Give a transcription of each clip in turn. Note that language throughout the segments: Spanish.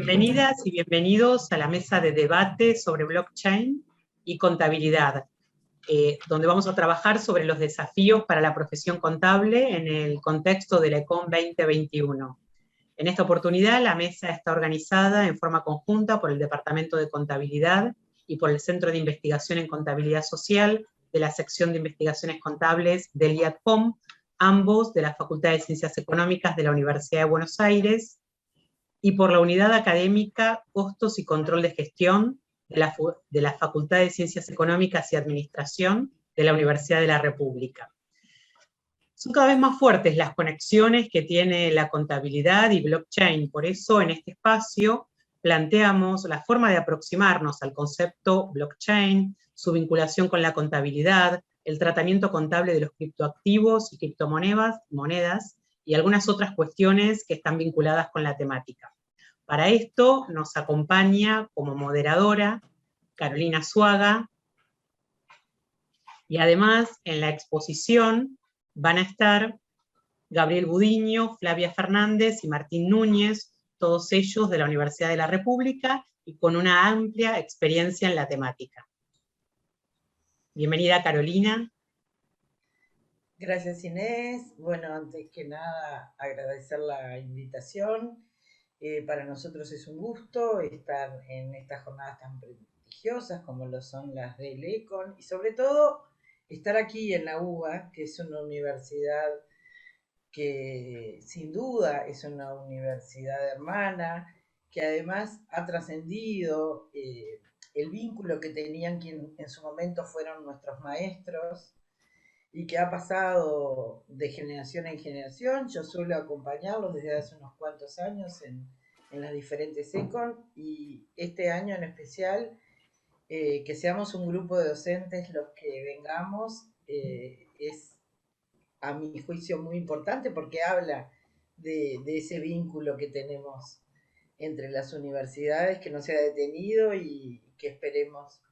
Bienvenidas y bienvenidos a la mesa de debate sobre blockchain y contabilidad, donde vamos a trabajar sobre los desafíos para la profesión contable en el contexto de la ECOM 2021. En esta oportunidad, la mesa está organizada en forma conjunta por el Departamento de Contabilidad y por el Centro de Investigación en Contabilidad Social de la Sección de Investigaciones Contables del IADCOM, ambos de la Facultad de Ciencias Económicas de la Universidad de Buenos Aires, y por la Unidad Académica Costos y Control de Gestión de la Facultad de Ciencias Económicas y Administración de la Universidad de la República. Son cada vez más fuertes las conexiones que tiene la contabilidad y blockchain, por eso en este espacio planteamos la forma de aproximarnos al concepto blockchain, su vinculación con la contabilidad, el tratamiento contable de los criptoactivos y criptomonedas y algunas otras cuestiones que están vinculadas con la temática. Para esto nos acompaña como moderadora Carolina Zuaga, y además en la exposición van a estar Gabriel Budiño, Flavia Fernández y Martín Núñez, todos ellos de la Universidad de la República y con una amplia experiencia en la temática. Bienvenida, Carolina. Gracias, Inés. Bueno, antes que nada, agradecer la invitación. Para nosotros es un gusto estar en estas jornadas tan prestigiosas como lo son las del ECON, y sobre todo estar aquí en la UBA, que es una universidad que sin duda es una universidad hermana, que además ha trascendido el vínculo que tenían quienes en su momento fueron nuestros maestros, y que ha pasado de generación en generación. Yo suelo acompañarlos desde hace unos cuantos años en las diferentes ECON, y este año en especial, que seamos un grupo de docentes los que vengamos, es a mi juicio muy importante, porque habla de ese vínculo que tenemos entre las universidades, que no se ha detenido y que esperemos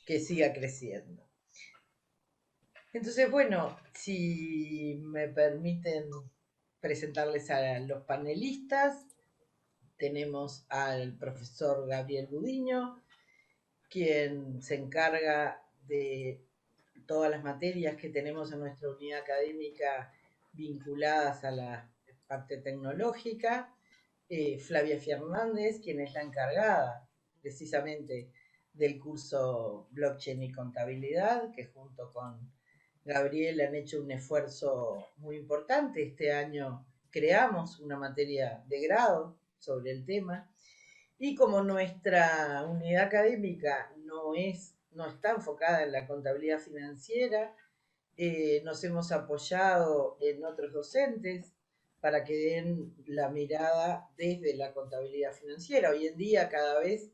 que siga creciendo. Entonces, bueno, si me permiten presentarles a los panelistas, tenemos al profesor Gabriel Budiño, quien se encarga de todas las materias que tenemos en nuestra unidad académica vinculadas a la parte tecnológica. Flavia Fernández, quien es la encargada precisamente del curso Blockchain y Contabilidad, que junto con Gabriel han hecho un esfuerzo muy importante. Este año creamos una materia de grado sobre el tema, y como nuestra unidad académica no está enfocada en la contabilidad financiera, nos hemos apoyado en otros docentes para que den la mirada desde la contabilidad financiera. Hoy en día cada vez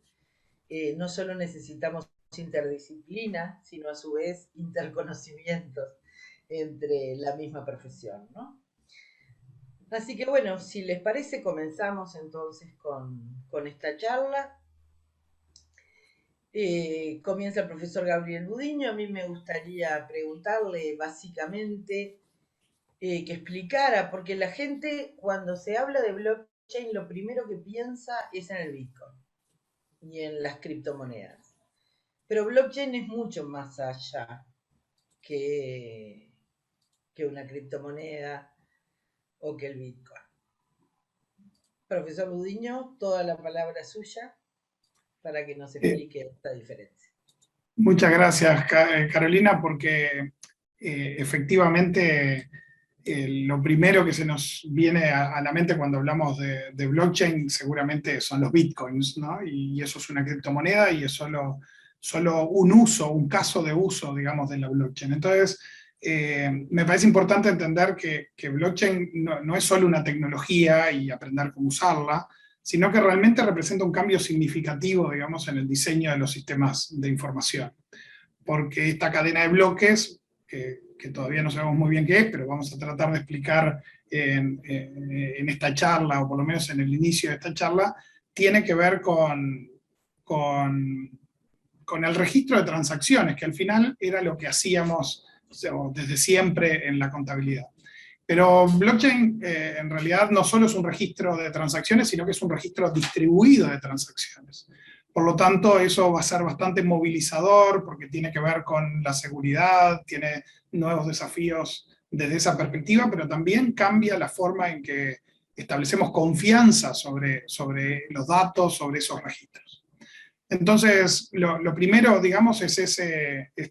no solo necesitamos interdisciplina, sino a su vez interconocimientos entre la misma profesión, ¿no? Así que bueno, si les parece, comenzamos entonces con esta charla. Comienza el profesor Gabriel Budiño. A mí me gustaría preguntarle básicamente que explicara, porque la gente cuando se habla de blockchain lo primero que piensa es en el Bitcoin y en las criptomonedas. Pero blockchain es mucho más allá que una criptomoneda o que el Bitcoin. Profesor Budiño, toda la palabra es suya para que nos explique esta diferencia. Muchas gracias, Carolina, porque efectivamente lo primero que se nos viene a la mente cuando hablamos de blockchain seguramente son los bitcoins, ¿no? Y eso es una criptomoneda y es solo un caso de uso, digamos, de la blockchain. Entonces, me parece importante entender que blockchain no es solo una tecnología y aprender cómo usarla, sino que realmente representa un cambio significativo, digamos, en el diseño de los sistemas de información. Porque esta cadena de bloques, que todavía no sabemos muy bien qué es, pero vamos a tratar de explicar en esta charla, o por lo menos en el inicio de esta charla, tiene que ver con el registro de transacciones, que al final era lo que hacíamos desde siempre en la contabilidad. Pero blockchain en realidad no solo es un registro de transacciones, sino que es un registro distribuido de transacciones. Por lo tanto, eso va a ser bastante movilizador porque tiene que ver con la seguridad, tiene nuevos desafíos desde esa perspectiva, pero también cambia la forma en que establecemos confianza sobre los datos, sobre esos registros. Entonces, lo primero, digamos, es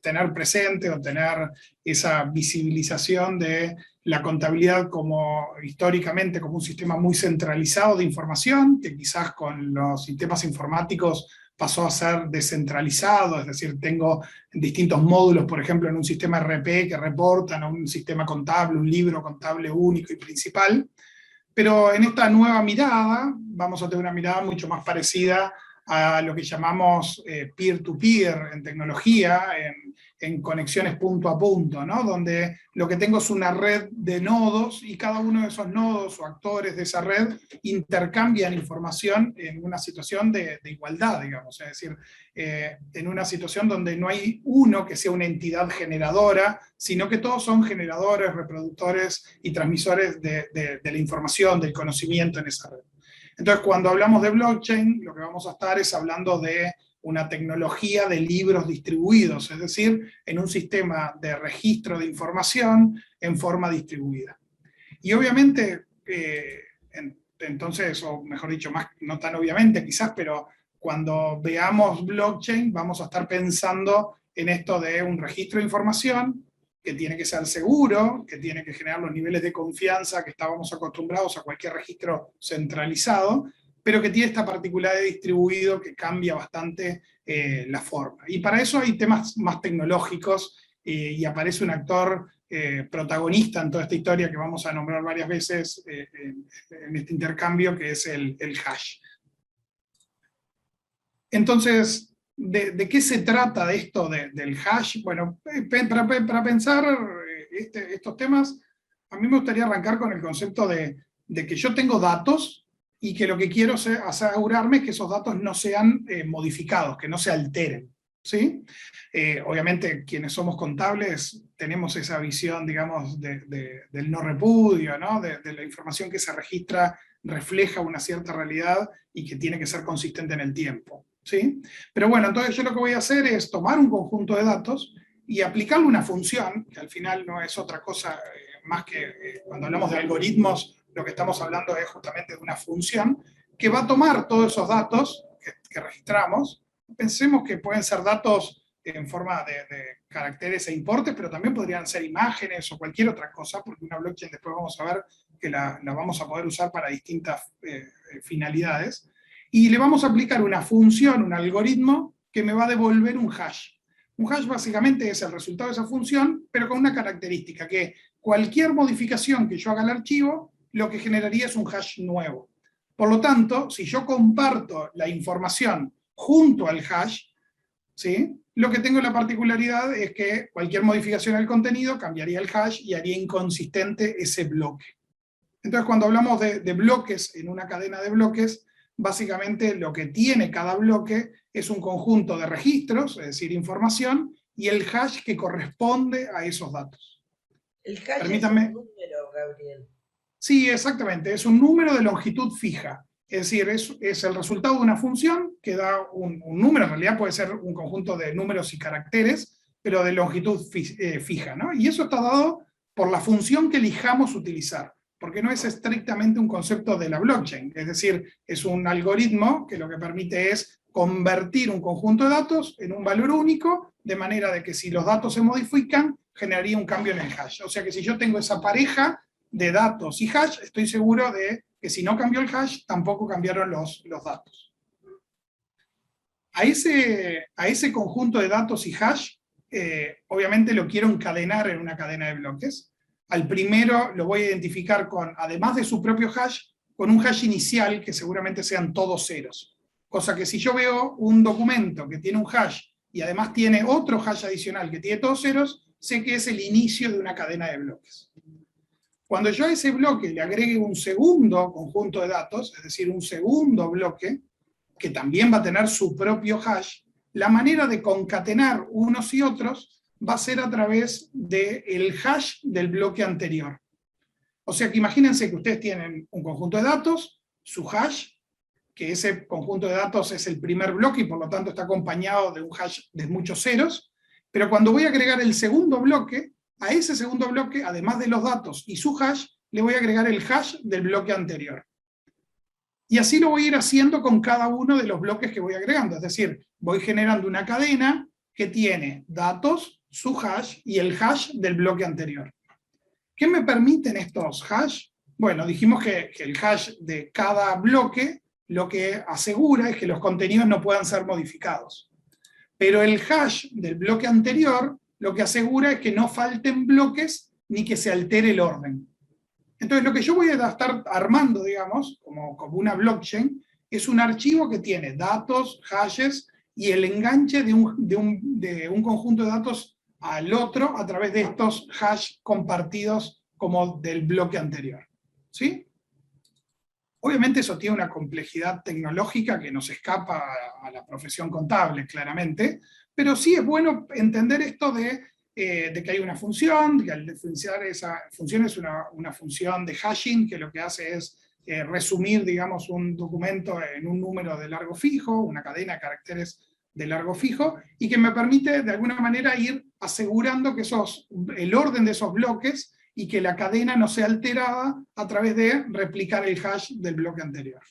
tener presente o tener esa visibilización de la contabilidad como históricamente como un sistema muy centralizado de información, que quizás con los sistemas informáticos pasó a ser descentralizado, es decir, tengo distintos módulos, por ejemplo, en un sistema RP que reportan a un sistema contable, un libro contable único y principal, pero en esta nueva mirada vamos a tener una mirada mucho más parecida a lo que llamamos peer-to-peer en tecnología, en conexiones punto a punto, ¿no? Donde lo que tengo es una red de nodos y cada uno de esos nodos o actores de esa red intercambian información en una situación de igualdad, digamos, es decir, en una situación donde no hay uno que sea una entidad generadora, sino que todos son generadores, reproductores y transmisores de la información, del conocimiento en esa red. Entonces, cuando hablamos de blockchain, lo que vamos a estar es hablando de una tecnología de libros distribuidos, es decir, en un sistema de registro de información en forma distribuida. Y obviamente, entonces, o mejor dicho, más, no tan obviamente quizás, pero cuando veamos blockchain vamos a estar pensando en esto de un registro de información que tiene que ser seguro, que tiene que generar los niveles de confianza que estábamos acostumbrados a cualquier registro centralizado, pero que tiene esta particularidad de distribuido que cambia bastante la forma. Y para eso hay temas más tecnológicos y aparece un actor protagonista en toda esta historia que vamos a nombrar varias veces en este intercambio, que es el hash. Entonces, ¿de qué se trata de esto del hash? Bueno, para pensar estos temas, a mí me gustaría arrancar con el concepto de que yo tengo datos y que lo que quiero es asegurarme es que esos datos no sean modificados, que no se alteren, ¿sí? Obviamente, quienes somos contables tenemos esa visión, digamos, del no repudio, ¿no? De la información que se registra refleja una cierta realidad y que tiene que ser consistente en el tiempo, ¿sí? Pero bueno, entonces yo lo que voy a hacer es tomar un conjunto de datos y aplicarle una función, que al final no es otra cosa más que cuando hablamos de algoritmos, lo que estamos hablando es justamente de una función que va a tomar todos esos datos que registramos. Pensemos que pueden ser datos en forma de caracteres e importes, pero también podrían ser imágenes o cualquier otra cosa, porque una blockchain después vamos a ver que la vamos a poder usar para distintas finalidades. Y le vamos a aplicar una función, un algoritmo, que me va a devolver un hash. Un hash básicamente es el resultado de esa función, pero con una característica, que cualquier modificación que yo haga al archivo, lo que generaría es un hash nuevo. Por lo tanto, si yo comparto la información junto al hash, ¿sí? Lo que tengo la particularidad es que cualquier modificación al contenido cambiaría el hash y haría inconsistente ese bloque. Entonces, cuando hablamos de bloques en una cadena de bloques, básicamente lo que tiene cada bloque es un conjunto de registros, es decir, información, y el hash que corresponde a esos datos. El hash Permítanme. Es un número, Gabriel. Sí, exactamente, es un número de longitud fija. Es decir, es el resultado de una función que da un número, en realidad puede ser un conjunto de números y caracteres, pero de longitud fija, ¿no? Y eso está dado por la función que elijamos utilizar, porque no es estrictamente un concepto de la blockchain, es decir, es un algoritmo que lo que permite es convertir un conjunto de datos en un valor único, de manera de que si los datos se modifican, generaría un cambio en el hash. O sea que si yo tengo esa pareja de datos y hash, estoy seguro de que si no cambió el hash, tampoco cambiaron los datos. A ese conjunto de datos y hash, obviamente lo quiero encadenar en una cadena de bloques. Al primero lo voy a identificar con, además de su propio hash, con un hash inicial que seguramente sean todos ceros. Cosa que si yo veo un documento que tiene un hash y además tiene otro hash adicional que tiene todos ceros, sé que es el inicio de una cadena de bloques. Cuando yo a ese bloque le agregue un segundo conjunto de datos, es decir, un segundo bloque, que también va a tener su propio hash, la manera de concatenar unos y otros va a ser a través del hash del bloque anterior. O sea que imagínense que ustedes tienen un conjunto de datos, su hash, que ese conjunto de datos es el primer bloque y por lo tanto está acompañado de un hash de muchos ceros, pero cuando voy a agregar el segundo bloque, a ese segundo bloque, además de los datos y su hash, le voy a agregar el hash del bloque anterior. Y así lo voy a ir haciendo con cada uno de los bloques que voy agregando, es decir, voy generando una cadena que tiene datos, su hash y el hash del bloque anterior. ¿Qué me permiten estos hash? Bueno, dijimos que el hash de cada bloque lo que asegura es que los contenidos no puedan ser modificados. Pero el hash del bloque anterior lo que asegura es que no falten bloques ni que se altere el orden. Entonces lo que yo voy a estar armando, digamos, como una blockchain, es un archivo que tiene datos, hashes, y el enganche de un conjunto de datos al otro a través de estos hash compartidos como del bloque anterior. ¿Sí? Obviamente eso tiene una complejidad tecnológica que nos escapa a la profesión contable, claramente, pero sí es bueno entender esto de que hay una función, que al diferenciar esa función es una función de hashing, que lo que hace es resumir, digamos, un documento en un número de largo fijo, una cadena de caracteres de largo fijo, y que me permite de alguna manera ir asegurando que el orden de esos bloques y que la cadena no sea alterada a través de replicar el hash del bloque anterior.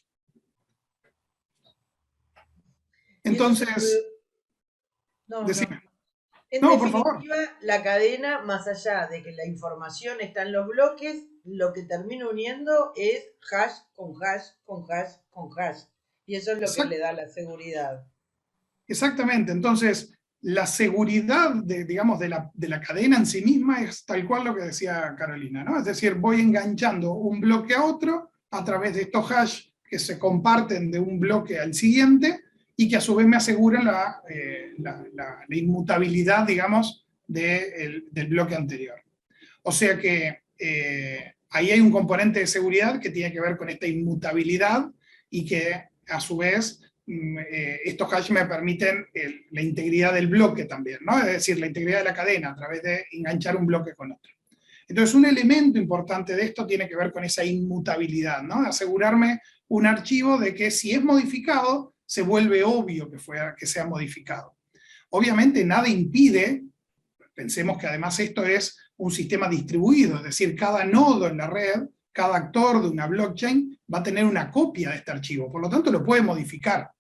Entonces, decime. En No, por definitiva, favor. la cadena, más allá de que la información está en los bloques, lo que termina uniendo es hash con hash con hash con hash. Y eso es lo que le da la seguridad. Exactamente, entonces la seguridad digamos, de la cadena en sí misma es tal cual lo que decía Carolina, ¿no? Es decir, voy enganchando un bloque a otro a través de estos hash que se comparten de un bloque al siguiente y que a su vez me aseguran la inmutabilidad, digamos, del bloque anterior. O sea que ahí hay un componente de seguridad que tiene que ver con esta inmutabilidad y que a su vez estos hash me permiten la integridad del bloque también, ¿no? Es decir, la integridad de la cadena a través de enganchar un bloque con otro. Entonces, un elemento importante de esto tiene que ver con esa inmutabilidad, ¿no? Asegurarme un archivo de que si es modificado, se vuelve obvio que sea modificado. Obviamente nada impide, pensemos que además esto es un sistema distribuido, es decir, cada nodo en la red, cada actor de una blockchain va a tener una copia de este archivo, por lo tanto lo puede modificar.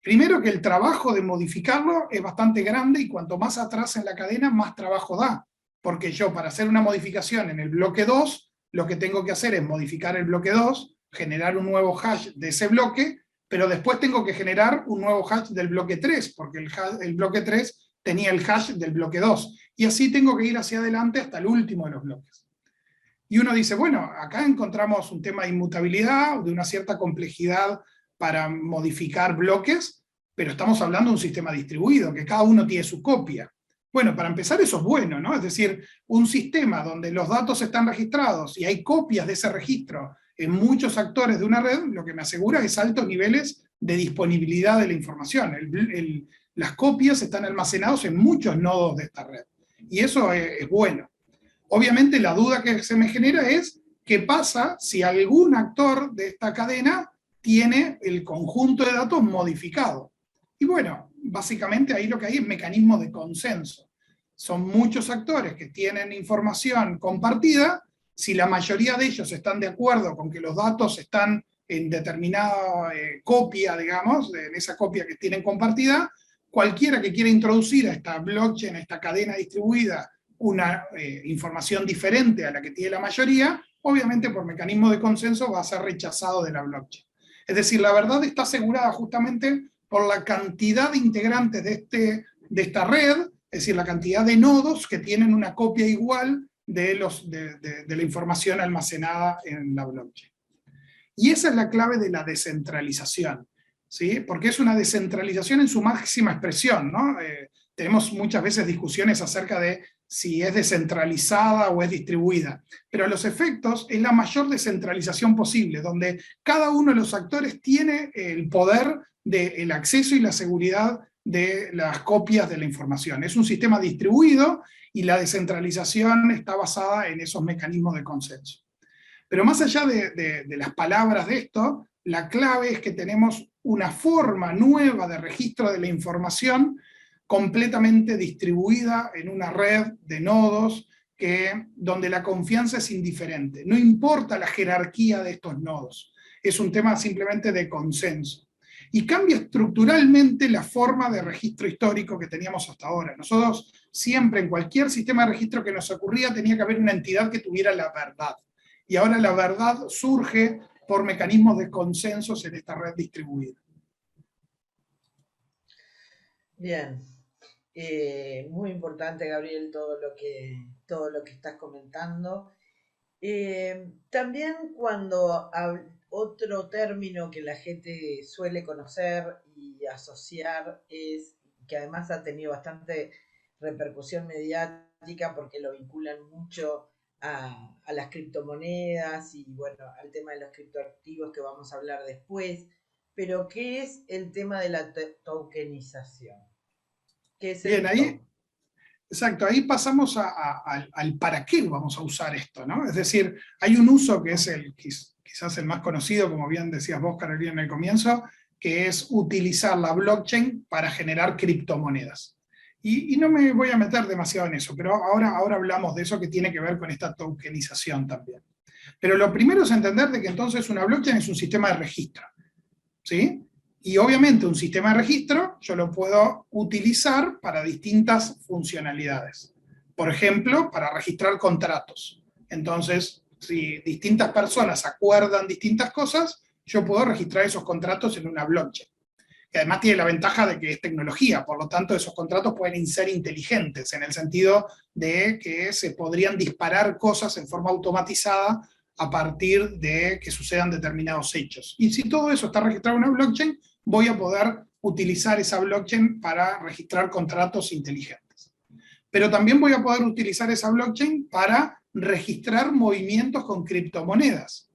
Primero que el trabajo de modificarlo es bastante grande y cuanto más atrás en la cadena, más trabajo da. Porque yo para hacer una modificación en el bloque 2, lo que tengo que hacer es modificar el bloque 2, generar un nuevo hash de ese bloque, pero después tengo que generar un nuevo hash del bloque 3, porque el bloque 3 tenía el hash del bloque 2. Y así tengo que ir hacia adelante hasta el último de los bloques. Y uno dice, bueno, acá encontramos un tema de inmutabilidad, de una cierta complejidad para modificar bloques, pero estamos hablando de un sistema distribuido, que cada uno tiene su copia. Bueno, para empezar eso es bueno, ¿no? Es decir, un sistema donde los datos están registrados y hay copias de ese registro en muchos actores de una red, lo que me asegura es altos niveles de disponibilidad de la información. Las copias están almacenadas en muchos nodos de esta red. Y eso es bueno. Obviamente la duda que se me genera es, ¿qué pasa si algún actor de esta cadena tiene el conjunto de datos modificado? Y bueno, básicamente ahí lo que hay es mecanismo de consenso. Son muchos actores que tienen información compartida, si la mayoría de ellos están de acuerdo con que los datos están en determinada copia, digamos, en esa copia que tienen compartida, cualquiera que quiera introducir a esta blockchain, a esta cadena distribuida, una información diferente a la que tiene la mayoría, obviamente por mecanismo de consenso va a ser rechazado de la blockchain. Es decir, la verdad está asegurada justamente por la cantidad de integrantes de esta red, es decir, la cantidad de nodos que tienen una copia igual de la información almacenada en la blockchain. Y esa es la clave de la descentralización, ¿sí? Porque es una descentralización en su máxima expresión, ¿no? Tenemos muchas veces discusiones acerca de si es descentralizada o es distribuida, pero a los efectos es la mayor descentralización posible, donde cada uno de los actores tiene el poder del acceso y la seguridad de las copias de la información. Es un sistema distribuido y la descentralización está basada en esos mecanismos de consenso. Pero más allá de las palabras de esto, la clave es que tenemos una forma nueva de registro de la información completamente distribuida en una red de nodos donde la confianza es indiferente. No importa la jerarquía de estos nodos, es un tema simplemente de consenso. Y cambia estructuralmente la forma de registro histórico que teníamos hasta ahora. Nosotros siempre, en cualquier sistema de registro que nos ocurría, tenía que haber una entidad que tuviera la verdad. Y ahora la verdad surge por mecanismos de consensos en esta red distribuida. Bien. Muy importante, Gabriel, todo lo que estás comentando. También cuando otro término que la gente suele conocer y asociar es, que además ha tenido bastante repercusión mediática porque lo vinculan mucho a las criptomonedas y bueno, al tema de los criptoactivos que vamos a hablar después, pero ¿qué es el tema de la tokenización? ¿Qué es Bien, ahí, exacto, ahí pasamos al para qué vamos a usar esto, ¿no? Es decir, hay un uso que es quizás el más conocido, como bien decías vos, Carolina, en el comienzo, que es utilizar la blockchain para generar criptomonedas. Y no me voy a meter demasiado en eso, pero ahora hablamos de eso que tiene que ver con esta tokenización también. Pero lo primero es entender de que entonces una blockchain es un sistema de registro, ¿sí? Y obviamente un sistema de registro yo lo puedo utilizar para distintas funcionalidades. Por ejemplo, para registrar contratos. Entonces, si distintas personas acuerdan distintas cosas, yo puedo registrar esos contratos en una blockchain. Que además tiene la ventaja de que es tecnología, por lo tanto esos contratos pueden ser inteligentes, en el sentido de que se podrían disparar cosas en forma automatizada a partir de que sucedan determinados hechos. Y si todo eso está registrado en una blockchain, voy a poder utilizar esa blockchain para registrar contratos inteligentes. Pero también voy a poder utilizar esa blockchain para registrar movimientos con criptomonedas,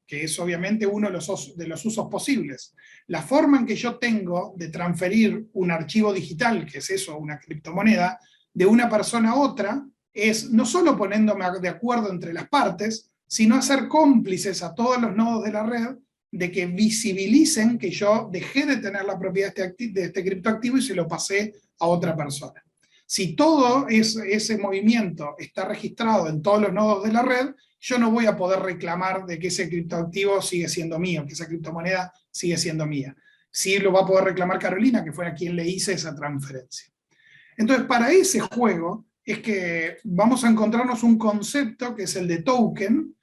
que es obviamente uno de los usos posibles. La forma en que yo tengo de transferir un archivo digital, que es eso, una criptomoneda, de una persona a otra, es no solo poniéndome de acuerdo entre las partes, sino hacer cómplices a todos los nodos de la red de que visibilicen que yo dejé de tener la propiedad de este criptoactivo y se lo pasé a otra persona. Si todo ese movimiento está registrado en todos los nodos de la red, yo no voy a poder reclamar de que ese criptoactivo sigue siendo mío, que esa criptomoneda sigue siendo mía. Sí lo va a poder reclamar Carolina, que fue a quien le hice esa transferencia. Entonces, para ese juego es que vamos a encontrarnos un concepto que es el de token.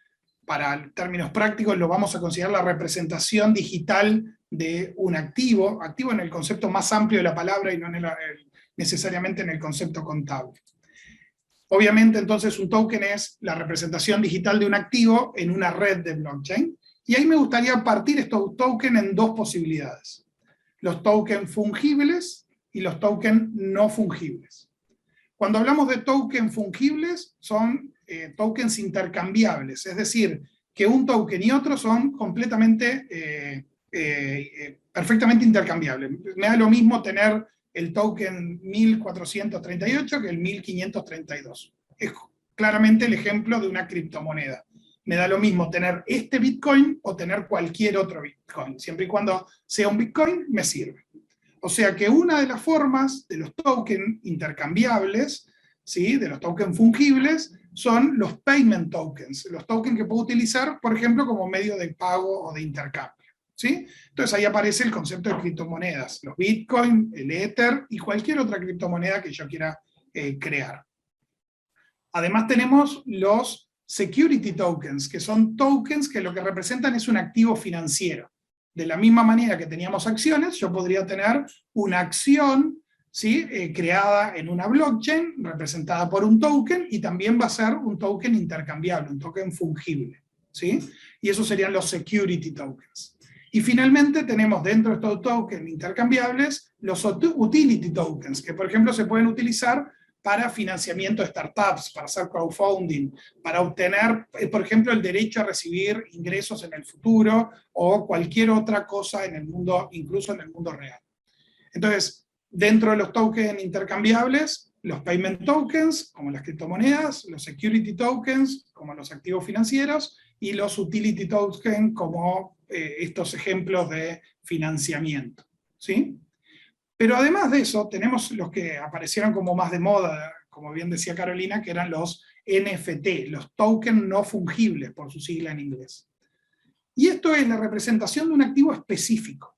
Para términos prácticos lo vamos a considerar la representación digital de un activo, activo en el concepto más amplio de la palabra y no necesariamente en el concepto contable. Obviamente entonces un token es la representación digital de un activo en una red de blockchain, y ahí me gustaría partir estos tokens en dos posibilidades: los tokens fungibles y los tokens no fungibles. Cuando hablamos de tokens fungibles, son tokens intercambiables, es decir, que un token y otro son completamente, perfectamente intercambiables. Me da lo mismo tener el token 1438 que el 1532. Es claramente el ejemplo de una criptomoneda. Me da lo mismo tener este Bitcoin o tener cualquier otro Bitcoin. Siempre y cuando sea un Bitcoin, me sirve. O sea que una de las formas de los tokens intercambiables, ¿sí?, de los tokens fungibles, son los payment tokens, los tokens que puedo utilizar, por ejemplo, como medio de pago o de intercambio, ¿sí? Entonces ahí aparece el concepto de criptomonedas, los Bitcoin, el Ether y cualquier otra criptomoneda que yo quiera crear. Además tenemos los security tokens, que son tokens que lo que representan es un activo financiero. De la misma manera que teníamos acciones, yo podría tener una acción, ¿sí?, creada en una blockchain, representada por un token, y también va a ser un token intercambiable, un token fungible, ¿sí? Y esos serían los security tokens. Y finalmente tenemos dentro de estos tokens intercambiables los utility tokens, que por ejemplo se pueden utilizar para financiamiento de startups, para hacer crowdfunding, para obtener, por ejemplo, el derecho a recibir ingresos en el futuro o cualquier otra cosa en el mundo, incluso en el mundo real. Entonces, dentro de los tokens intercambiables, los payment tokens, como las criptomonedas, los security tokens, como los activos financieros, y los utility tokens como estos ejemplos de financiamiento, ¿sí? Pero además de eso, tenemos los que aparecieron como más de moda, como bien decía Carolina, que eran los NFT, los tokens no fungibles, por su sigla en inglés. Y esto es la representación de un activo específico.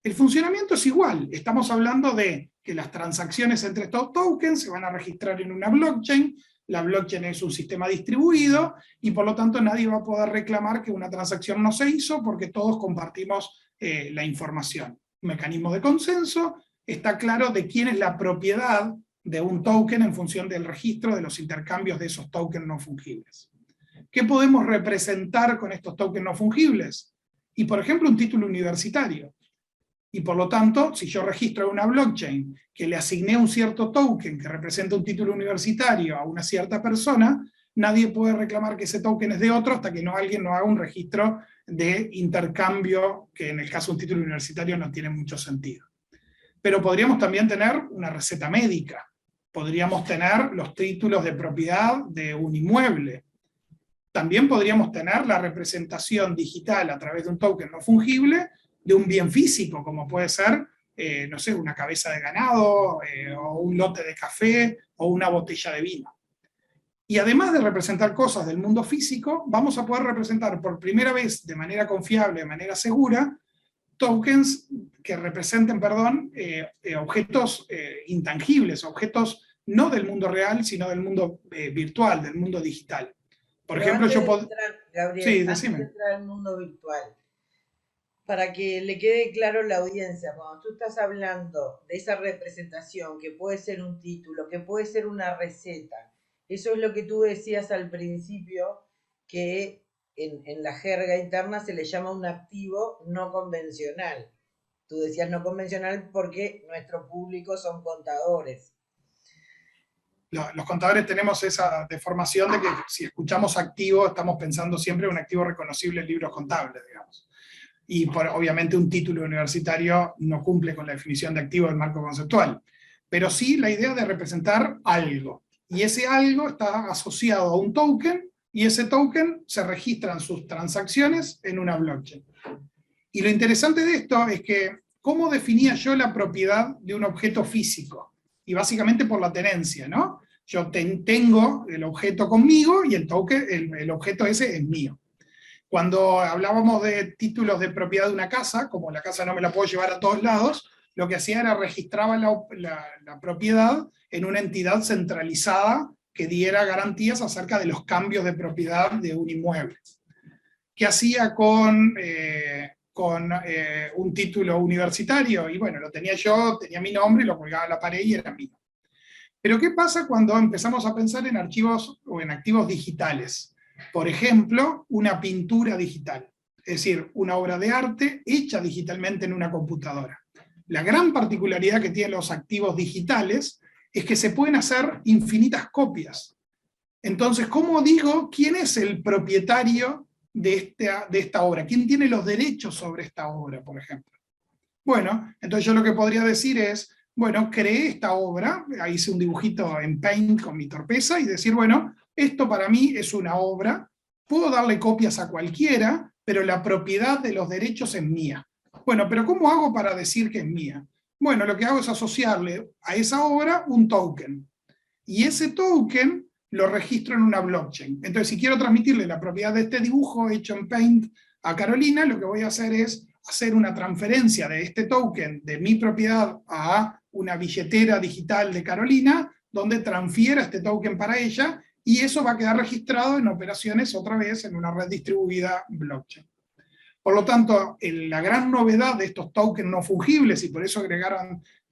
El funcionamiento es igual, estamos hablando de que las transacciones entre estos tokens se van a registrar en una blockchain, la blockchain es un sistema distribuido, y por lo tanto nadie va a poder reclamar que una transacción no se hizo porque todos compartimos la información. Un mecanismo de consenso, está claro de quién es la propiedad de un token en función del registro de los intercambios de esos tokens no fungibles. ¿Qué podemos representar con estos tokens no fungibles? Y por ejemplo un título universitario. Y por lo tanto, si yo registro una blockchain que le asigné un cierto token que representa un título universitario a una cierta persona, nadie puede reclamar que ese token es de otro hasta que alguien no haga un registro de intercambio, que en el caso de un título universitario no tiene mucho sentido. Pero podríamos también tener una receta médica, podríamos tener los títulos de propiedad de un inmueble, también podríamos tener la representación digital a través de un token no fungible de un bien físico, como puede ser, no sé, una cabeza de ganado, o un lote de café, o una botella de vino. Y además de representar cosas del mundo físico, vamos a poder representar por primera vez, de manera confiable, de manera segura, tokens que representen, objetos intangibles, objetos no del mundo real, sino del mundo virtual, del mundo digital. Por ejemplo, yo puedo... Gabriel, sí, antes de entrar al mundo virtual, para que le quede claro a la audiencia, cuando tú estás hablando de esa representación, que puede ser un título, que puede ser una receta, eso es lo que tú decías al principio, que en la jerga interna se le llama un activo no convencional. Tú decías no convencional porque nuestro público son contadores. Los contadores tenemos esa deformación de que si escuchamos activo, estamos pensando siempre en un activo reconocible en libros contables, digamos. Y obviamente un título universitario no cumple con la definición de activo del marco conceptual. Pero sí la idea de representar algo. Y ese algo está asociado a un token, y ese token se registran sus transacciones en una blockchain. Y lo interesante de esto es que, ¿cómo definía yo la propiedad de un objeto físico? Y básicamente por la tenencia, ¿no? Yo tengo el objeto conmigo y el token, el objeto ese es mío. Cuando hablábamos de títulos de propiedad de una casa, como la casa no me la puedo llevar a todos lados, lo que hacía era registraba la propiedad en una entidad centralizada que diera garantías acerca de los cambios de propiedad de un inmueble. ¿Qué hacía con un título universitario? Y bueno, lo tenía yo, tenía mi nombre, lo colgaba en la pared y era mío. Pero ¿qué pasa cuando empezamos a pensar en archivos o en activos digitales? Por ejemplo, una pintura digital, es decir, una obra de arte hecha digitalmente en una computadora. La gran particularidad que tienen los activos digitales es que se pueden hacer infinitas copias. Entonces, ¿cómo digo quién es el propietario de esta obra? ¿Quién tiene los derechos sobre esta obra, por ejemplo? Bueno, entonces yo lo que podría decir es, bueno, creé esta obra, ahí hice un dibujito en Paint con mi torpeza, y decir, bueno, esto para mí es una obra, puedo darle copias a cualquiera, pero la propiedad de los derechos es mía. Bueno, pero ¿cómo hago para decir que es mía? Bueno, lo que hago es asociarle a esa obra un token, y ese token lo registro en una blockchain. Entonces, si quiero transmitirle la propiedad de este dibujo hecho en Paint a Carolina, lo que voy a hacer es hacer una transferencia de este token de mi propiedad a una billetera digital de Carolina, donde transfiera este token para ella, y eso va a quedar registrado en operaciones otra vez en una red distribuida blockchain. Por lo tanto, la gran novedad de estos tokens no fungibles, y por eso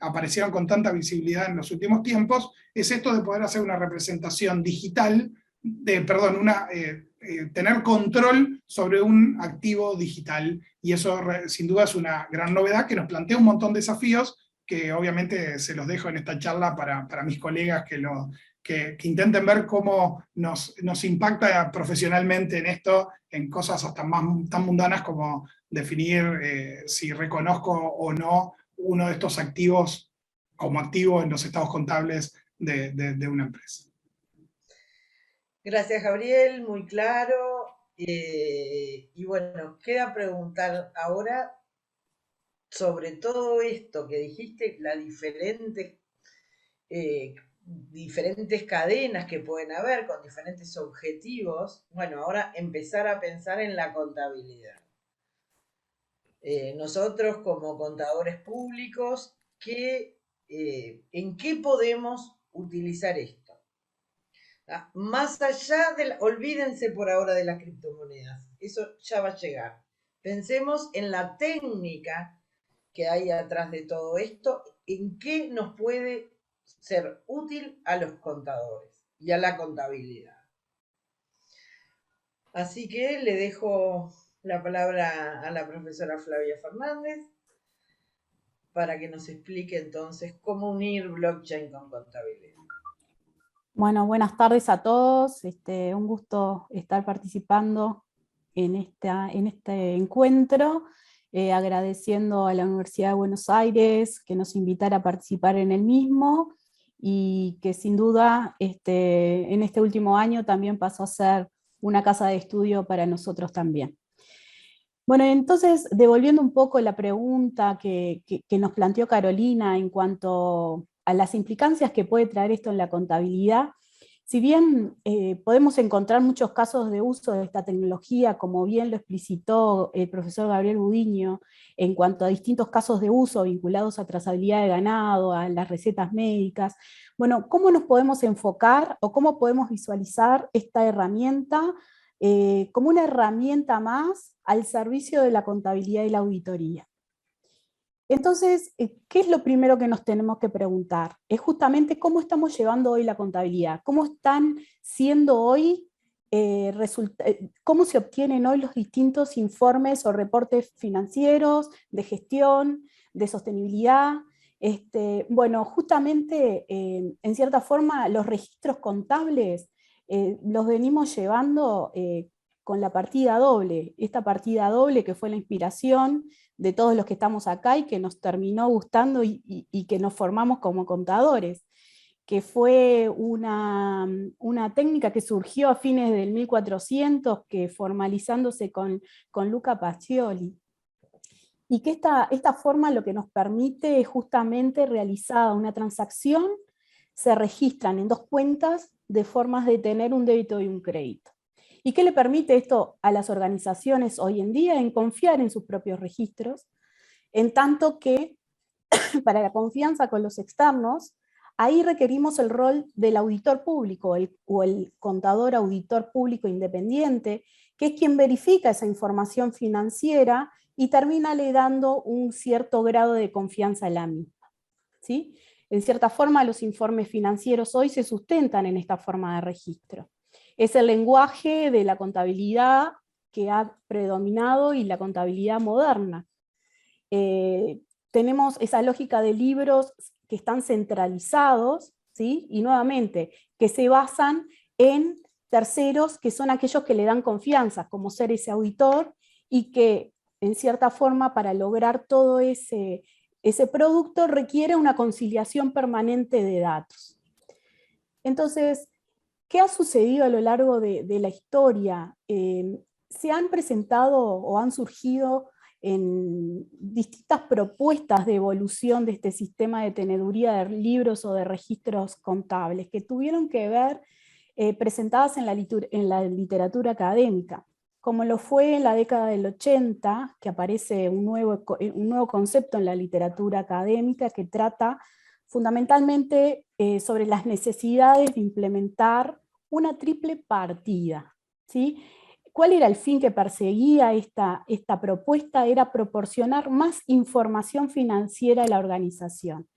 aparecieron con tanta visibilidad en los últimos tiempos, es esto de poder hacer una representación digital, tener control sobre un activo digital, y eso sin duda es una gran novedad que nos plantea un montón de desafíos que obviamente se los dejo en esta charla para mis colegas que intenten ver cómo nos impacta profesionalmente en esto, en cosas hasta tan mundanas como definir si reconozco o no uno de estos activos como activo en los estados contables de una empresa. Gracias, Gabriel, muy claro. Y bueno, queda preguntar ahora sobre todo esto que dijiste, las diferentes cadenas que pueden haber con diferentes objetivos. Bueno, ahora empezar a pensar en la contabilidad. Nosotros como contadores públicos, ¿en qué podemos utilizar esto? Más allá olvídense por ahora de las criptomonedas, eso ya va a llegar. Pensemos en la técnica que hay atrás de todo esto, en qué nos puede ser útil a los contadores y a la contabilidad. Así que le dejo la palabra a la profesora Flavia Fernández para que nos explique entonces cómo unir blockchain con contabilidad. Bueno, buenas tardes a todos. Un gusto estar participando en este encuentro, agradeciendo a la Universidad de Buenos Aires que nos invitara a participar en el mismo, y que sin duda en este último año también pasó a ser una casa de estudio para nosotros también. Bueno, entonces, devolviendo un poco la pregunta que nos planteó Carolina en cuanto a las implicancias que puede traer esto en la contabilidad, si bien podemos encontrar muchos casos de uso de esta tecnología, como bien lo explicitó el profesor Gabriel Budiño, en cuanto a distintos casos de uso vinculados a trazabilidad de ganado, a las recetas médicas, bueno, ¿cómo nos podemos enfocar o cómo podemos visualizar esta herramienta como una herramienta más al servicio de la contabilidad y la auditoría? Entonces, ¿qué es lo primero que nos tenemos que preguntar? Es justamente cómo estamos llevando hoy la contabilidad, cómo están siendo hoy, cómo se obtienen hoy los distintos informes o reportes financieros, de gestión, de sostenibilidad. Bueno, justamente, en cierta forma, los registros contables los venimos llevando con la partida doble. Esta partida doble que fue la inspiración de todos los que estamos acá y que nos terminó gustando y que nos formamos como contadores, que fue una técnica que surgió a fines del 1400, que formalizándose con Luca Pacioli. Y que esta forma lo que nos permite es justamente realizada una transacción, se registran en dos cuentas de formas de tener un débito y un crédito. ¿Y qué le permite esto a las organizaciones hoy en día? En confiar en sus propios registros, en tanto que para la confianza con los externos, ahí requerimos el rol del auditor público o el contador auditor público independiente, que es quien verifica esa información financiera y termina le dando un cierto grado de confianza a la misma, ¿sí? En cierta forma, los informes financieros hoy se sustentan en esta forma de registro. Es el lenguaje de la contabilidad que ha predominado y la contabilidad moderna. Tenemos esa lógica de libros que están centralizados, ¿sí? Y nuevamente, que se basan en terceros que son aquellos que le dan confianza, como ser ese auditor, y que en cierta forma para lograr todo ese producto requiere una conciliación permanente de datos. Entonces, ¿qué ha sucedido a lo largo de la historia? Se han presentado o han surgido en distintas propuestas de evolución de este sistema de teneduría de libros o de registros contables, que tuvieron que ver presentadas en la literatura académica, como lo fue en la década del 80, que aparece un nuevo concepto en la literatura académica que trata fundamentalmente sobre las necesidades de implementar una triple partida, ¿sí? ¿Cuál era el fin que perseguía esta propuesta? Era proporcionar más información financiera a la organización,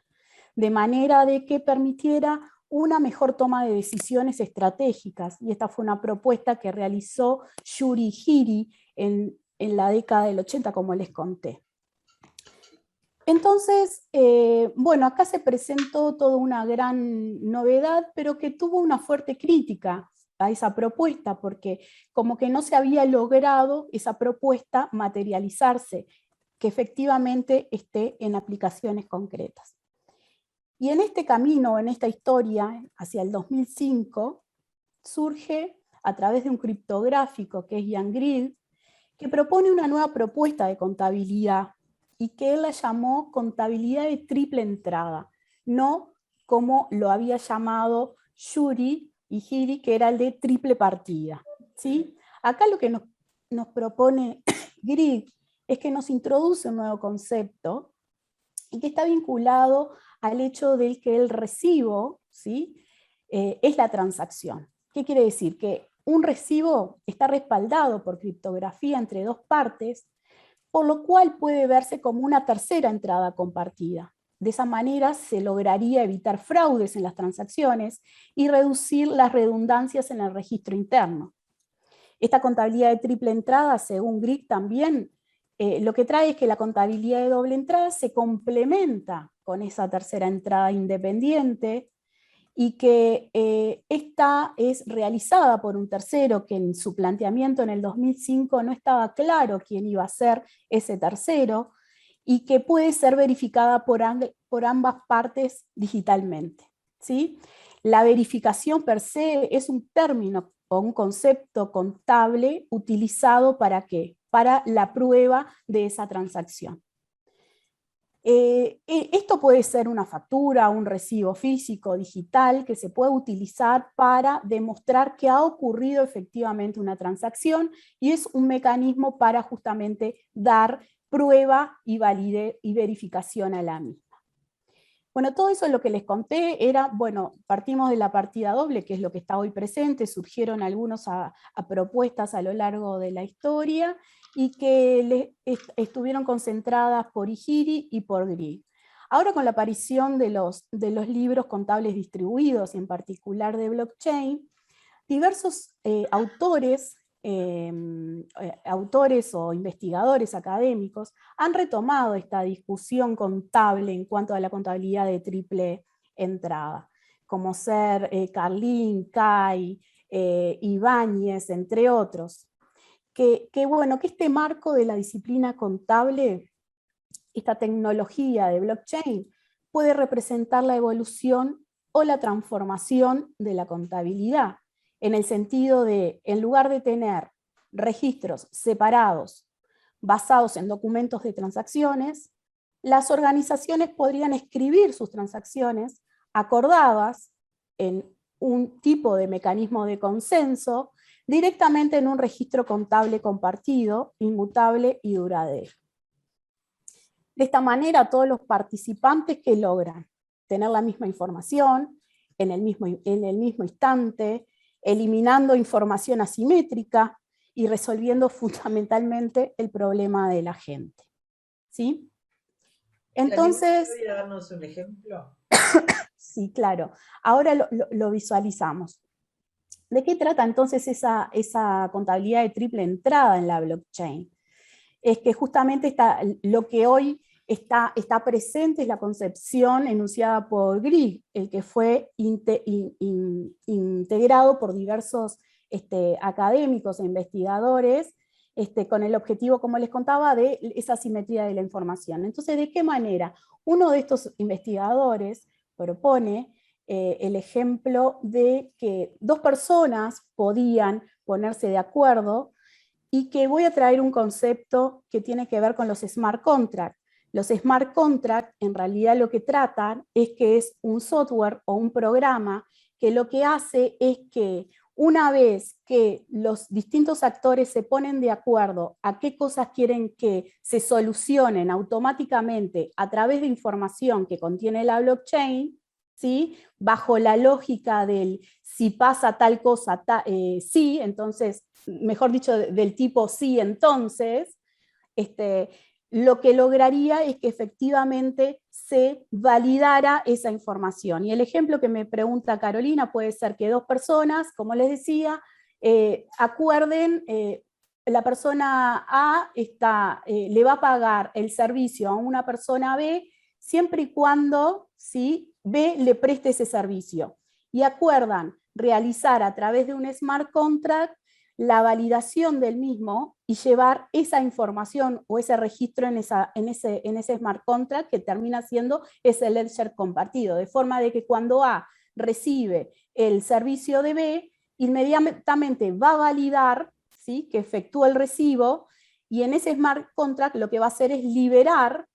de manera de que permitiera una mejor toma de decisiones estratégicas, y esta fue una propuesta que realizó Yuri Hiri en la década del 80, como les conté. Entonces, bueno, acá se presentó toda una gran novedad, pero que tuvo una fuerte crítica a esa propuesta, porque como que no se había logrado esa propuesta materializarse, que efectivamente esté en aplicaciones concretas. Y en este camino, en esta historia, hacia el 2005, surge a través de un criptográfico que es Jan Grid, que propone una nueva propuesta de contabilidad, y que él la llamó contabilidad de triple entrada, no como lo había llamado Shuri y Giri, que era el de triple partida, ¿sí? Acá lo que nos propone Grid es que nos introduce un nuevo concepto y que está vinculado al hecho de que el recibo, ¿sí? Es la transacción. ¿Qué quiere decir? Que un recibo está respaldado por criptografía entre dos partes, por lo cual puede verse como una tercera entrada compartida. De esa manera se lograría evitar fraudes en las transacciones y reducir las redundancias en el registro interno. Esta contabilidad de triple entrada, según Grid también, lo que trae es que la contabilidad de doble entrada se complementa con esa tercera entrada independiente, y que esta es realizada por un tercero que en su planteamiento en el 2005 no estaba claro quién iba a ser ese tercero, y que puede ser verificada por ambas partes digitalmente, ¿sí? La verificación per se es un término o un concepto contable utilizado ¿para qué? Para la prueba de esa transacción. Esto puede ser una factura, un recibo físico, digital, que se puede utilizar para demostrar que ha ocurrido efectivamente una transacción, y es un mecanismo para justamente dar prueba y validez y verificación a la misma. Bueno, todo eso lo que les conté era, bueno, partimos de la partida doble, que es lo que está hoy presente, surgieron algunas propuestas a lo largo de la historia, y que estuvieron concentradas por Ihiri y por Grid. Ahora, con la aparición de los libros contables distribuidos, y en particular de blockchain, diversos autores o investigadores académicos han retomado esta discusión contable en cuanto a la contabilidad de triple entrada, como ser Carlin, Kai, Ibáñez, entre otros. Bueno, que este marco de la disciplina contable, esta tecnología de blockchain, puede representar la evolución o la transformación de la contabilidad, en el sentido de, en lugar de tener registros separados basados en documentos de transacciones, las organizaciones podrían escribir sus transacciones acordadas en un tipo de mecanismo de consenso directamente en un registro contable compartido, inmutable y duradero. De esta manera, todos los participantes que logran tener la misma información en el mismo instante, eliminando información asimétrica y resolviendo fundamentalmente el problema de la gente. ¿Sí? Entonces, ¿Podría darnos un ejemplo? Sí, claro. Ahora lo visualizamos. ¿De qué trata entonces esa contabilidad de triple entrada en la blockchain? Es que justamente lo que hoy está presente es la concepción enunciada por Grid, el que fue integrado por diversos académicos e investigadores, con el objetivo, como les contaba, de esa simetría de la información. Entonces, ¿de qué manera? Uno de estos investigadores propone el ejemplo de que dos personas podían ponerse de acuerdo, y que voy a traer un concepto que tiene que ver con los smart contracts. Los smart contracts en realidad lo que tratan es que es un software o un programa que lo que hace es que una vez que los distintos actores se ponen de acuerdo a qué cosas quieren que se solucionen automáticamente a través de información que contiene la blockchain, ¿sí? Bajo la lógica del si pasa tal cosa, sí, entonces, mejor dicho, del tipo sí, entonces, lo que lograría es que efectivamente se validara esa información. Y el ejemplo que me pregunta Carolina puede ser que dos personas, como les decía, acuerden, la persona A le va a pagar el servicio a una persona B siempre y cuando, ¿sí?, B le preste ese servicio. Y acuerdan realizar a través de un smart contract la validación del mismo y llevar esa información o ese registro en ese smart contract, que termina siendo ese ledger compartido, de forma de que cuando A recibe el servicio de B, inmediatamente va a validar, ¿sí?, que efectúa el recibo, y en ese smart contract lo que va a hacer es liberar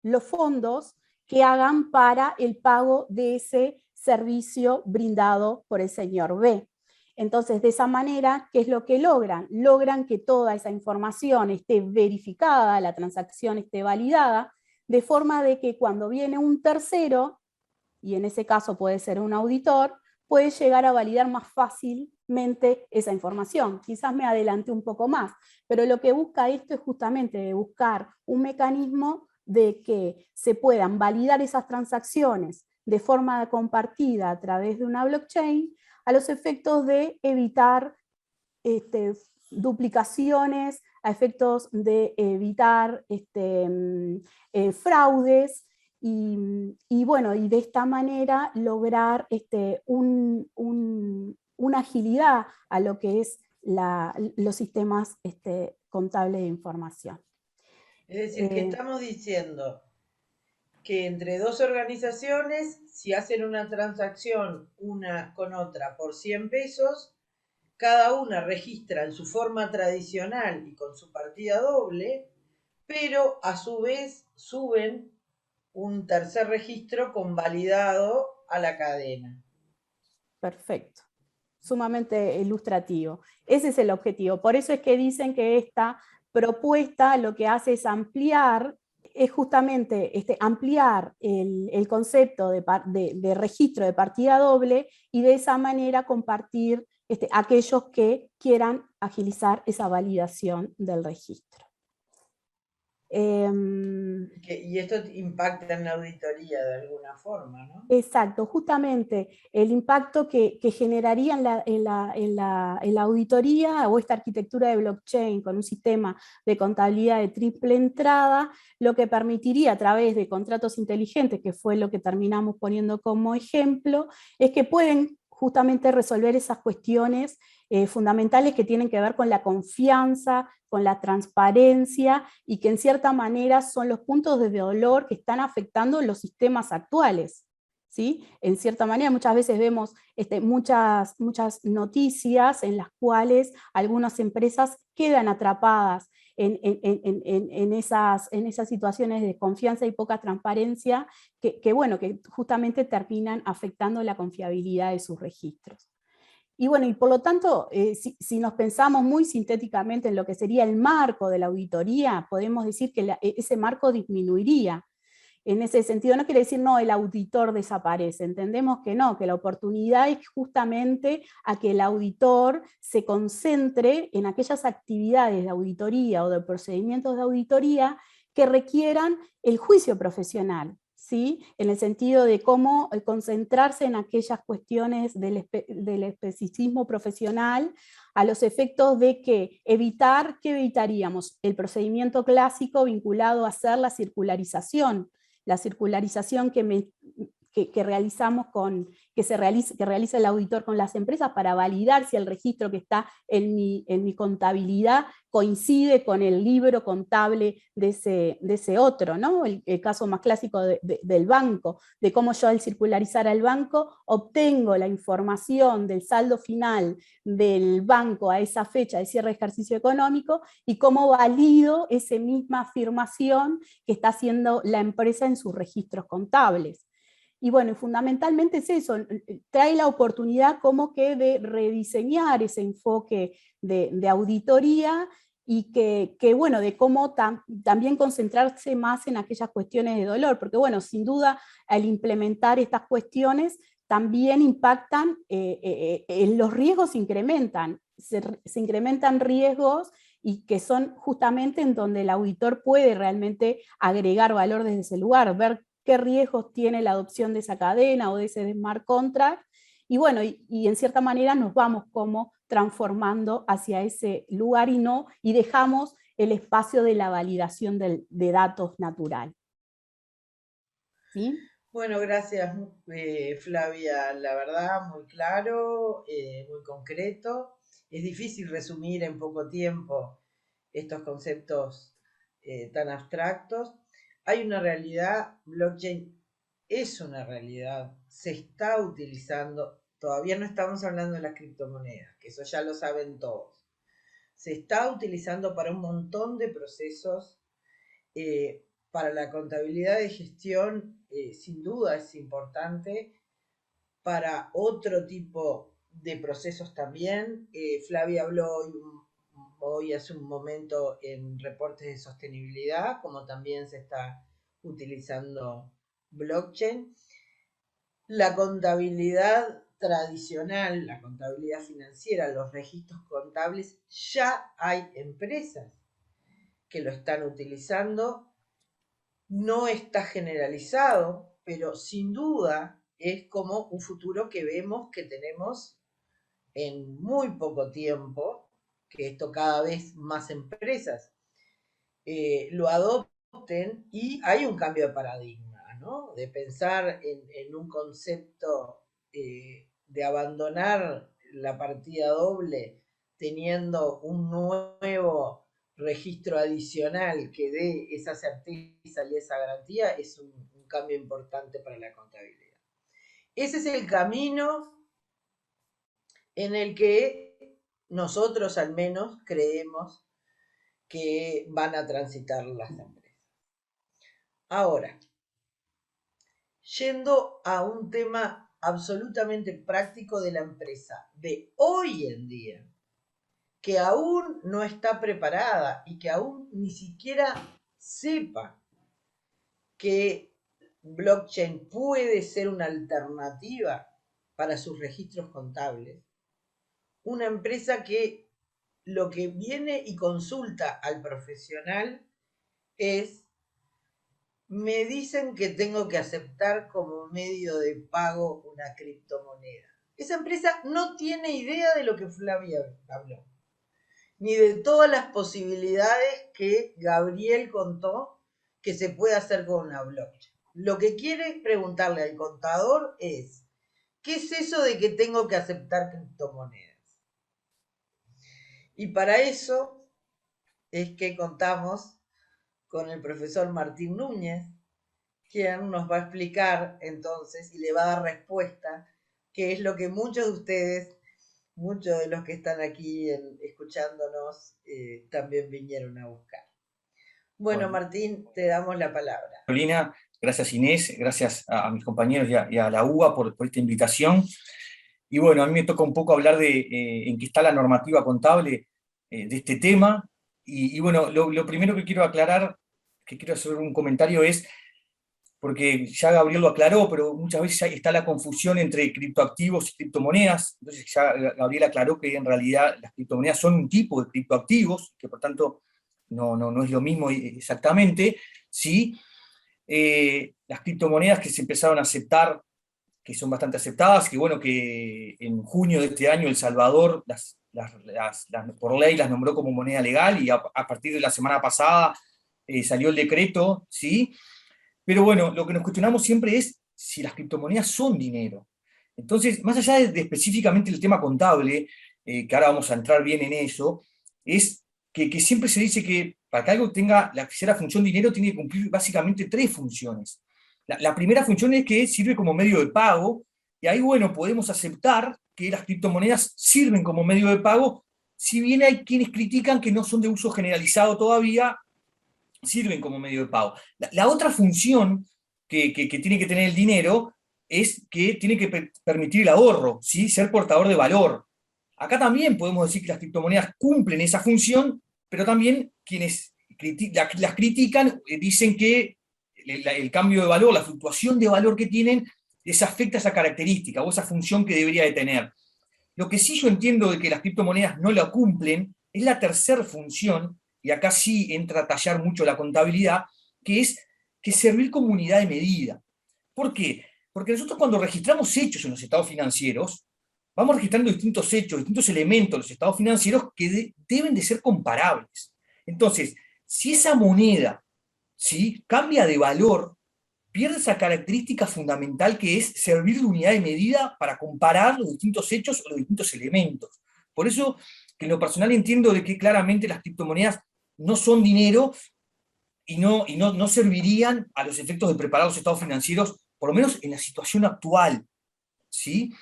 los fondos que hagan para el pago de ese servicio brindado por el señor B. Entonces, de esa manera, ¿qué es lo que logran? Logran que toda esa información esté verificada, la transacción esté validada, de forma de que cuando viene un tercero, y en ese caso puede ser un auditor, puede llegar a validar más fácilmente esa información. Quizás me adelanté un poco más, pero lo que busca esto es justamente buscar un mecanismo de que se puedan validar esas transacciones de forma compartida a través de una blockchain, a los efectos de evitar duplicaciones, a efectos de evitar fraudes, y bueno, y de esta manera lograr una agilidad a lo que es los sistemas contables de información. Es decir, que estamos diciendo que entre dos organizaciones, si hacen una transacción una con otra por 100 pesos, cada una registra en su forma tradicional y con su partida doble, pero a su vez suben un tercer registro convalidado a la cadena. Perfecto, sumamente ilustrativo. Ese es el objetivo. Por eso es que dicen que esta propuesta lo que hace es ampliar, es justamente ampliar el concepto de registro de partida doble, y de esa manera compartir aquellos que quieran agilizar esa validación del registro. Y esto impacta en la auditoría de alguna forma, ¿no? Exacto, justamente el impacto que generaría en la auditoría, o esta arquitectura de blockchain con un sistema de contabilidad de triple entrada, lo que permitiría a través de contratos inteligentes, que fue lo que terminamos poniendo como ejemplo, es que pueden justamente resolver esas cuestiones fundamentales que tienen que ver con la confianza, con la transparencia, y que en cierta manera son los puntos de dolor que están afectando los sistemas actuales. ¿Sí? En cierta manera, muchas veces vemos muchas noticias en las cuales algunas empresas quedan atrapadas en esas situaciones de confianza y poca transparencia bueno, que justamente terminan afectando la confiabilidad de sus registros. Y bueno, y por lo tanto, si nos pensamos muy sintéticamente en lo que sería el marco de la auditoría, podemos decir que ese marco disminuiría. En ese sentido, no quiere decir, no, el auditor desaparece, entendemos que no, que la oportunidad es justamente a que el auditor se concentre en aquellas actividades de auditoría o de procedimientos de auditoría que requieran el juicio profesional, ¿sí? En el sentido de cómo concentrarse en aquellas cuestiones del especicismo profesional, a los efectos de que ¿qué evitaríamos? El procedimiento clásico vinculado a hacer la circularización que realizamos que realiza el auditor con las empresas para validar si el registro que está en mi contabilidad coincide con el libro contable de ese otro, ¿no? El caso más clásico del banco, de cómo yo al circularizar al banco obtengo la información del saldo final del banco a esa fecha de cierre de ejercicio económico, y cómo valido esa misma afirmación que está haciendo la empresa en sus registros contables. Y bueno, fundamentalmente es eso, trae la oportunidad como que de rediseñar ese enfoque de auditoría, y que bueno, de cómo también concentrarse más en aquellas cuestiones de dolor, porque bueno, sin duda al implementar estas cuestiones también impactan, los riesgos se incrementan, se incrementan riesgos, y que son justamente en donde el auditor puede realmente agregar valor desde ese lugar, ver qué riesgos tiene la adopción de esa cadena o de ese smart contract, y bueno, y en cierta manera nos vamos como transformando hacia ese lugar, y dejamos el espacio de la validación de datos natural. ¿Sí? Bueno, gracias Flavia, la verdad, muy claro, muy concreto. Es difícil resumir en poco tiempo estos conceptos tan abstractos. Hay una realidad, blockchain es una realidad, se está utilizando todavía no estamos hablando de las criptomonedas, que eso ya lo saben todos. Se está utilizando para un montón de procesos. Para la contabilidad de gestión, sin duda es importante. Para otro tipo de procesos también. Flavia habló hoy hace un momento en reportes de sostenibilidad, como también se está utilizando blockchain. La contabilidad tradicional, la contabilidad financiera, los registros contables, ya hay empresas que lo están utilizando. No está generalizado, pero sin duda es como un futuro que vemos que tenemos en muy poco tiempo, que esto cada vez más empresas lo adopten, y hay un cambio de paradigma, ¿no? De pensar en un concepto de abandonar la partida doble teniendo un nuevo registro adicional que dé esa certeza y esa garantía, es un cambio importante para la contabilidad. Ese es el camino en el que nosotros al menos creemos que van a transitar las empresas. Ahora, yendo a un tema absolutamente práctico de la empresa de hoy en día, que aún no está preparada y que aún ni siquiera sepa que blockchain puede ser una alternativa para sus registros contables, una empresa que lo que viene y consulta al profesional es: me dicen que tengo que aceptar como medio de pago una criptomoneda. Esa empresa no tiene idea de lo que Flavia habló, ni de todas las posibilidades que Gabriel contó que se puede hacer con una blockchain. Lo que quiere preguntarle al contador es: ¿qué es eso de que tengo que aceptar criptomonedas? Y para eso es que contamos con el profesor Martín Núñez, quien nos va a explicar entonces y le va a dar respuesta, que es lo que muchos de ustedes, muchos de los que están aquí escuchándonos, también vinieron a buscar. Bueno, Martín, te damos la palabra. Carolina, gracias Inés, gracias a mis compañeros y a la UBA por esta invitación. Y bueno, a mí me toca un poco hablar de en qué está la normativa contable de este tema. Y bueno, lo primero que quiero aclarar, que quiero hacer un comentario es, porque ya Gabriel lo aclaró, pero muchas veces está la confusión entre criptoactivos y criptomonedas. Entonces ya Gabriel aclaró que en realidad las criptomonedas son un tipo de criptoactivos, que por tanto no es lo mismo exactamente. ¿Sí? Las criptomonedas que se empezaron a aceptar, que son bastante aceptadas, que bueno, que en junio de este año El Salvador por ley las nombró como moneda legal, y a partir de la semana pasada salió el decreto, ¿sí? Pero bueno, lo que nos cuestionamos siempre es si las criptomonedas son dinero. Entonces, más allá de específicamente el tema contable, que ahora vamos a entrar bien en eso, es que siempre se dice que para que algo tenga la tercera función dinero, tiene que cumplir básicamente 3 funciones. La primera función es que sirve como medio de pago, y ahí, bueno, podemos aceptar que las criptomonedas sirven como medio de pago, si bien hay quienes critican que no son de uso generalizado todavía, sirven como medio de pago. La otra función que tiene que tener el dinero es que tiene que permitir el ahorro, ¿sí? Ser portador de valor. Acá también podemos decir que las criptomonedas cumplen esa función, pero también quienes las critican dicen que el cambio de valor, la fluctuación de valor que tienen, les afecta esa característica o esa función que debería de tener. Lo que sí yo entiendo de que las criptomonedas no la cumplen es la tercera función, y acá sí entra a tallar mucho la contabilidad, que es que servir como unidad de medida. ¿Por qué? Porque nosotros cuando registramos hechos en los estados financieros, vamos registrando distintos hechos, distintos elementos en los estados financieros que deben de ser comparables. Entonces, si esa moneda, ¿sí?, cambia de valor, pierde esa característica fundamental que es servir de unidad de medida para comparar los distintos hechos o los distintos elementos. Por eso que en lo personal entiendo de que claramente las criptomonedas no son dinero y no servirían a los efectos de preparar los estados financieros, por lo menos en la situación actual, ¿sí?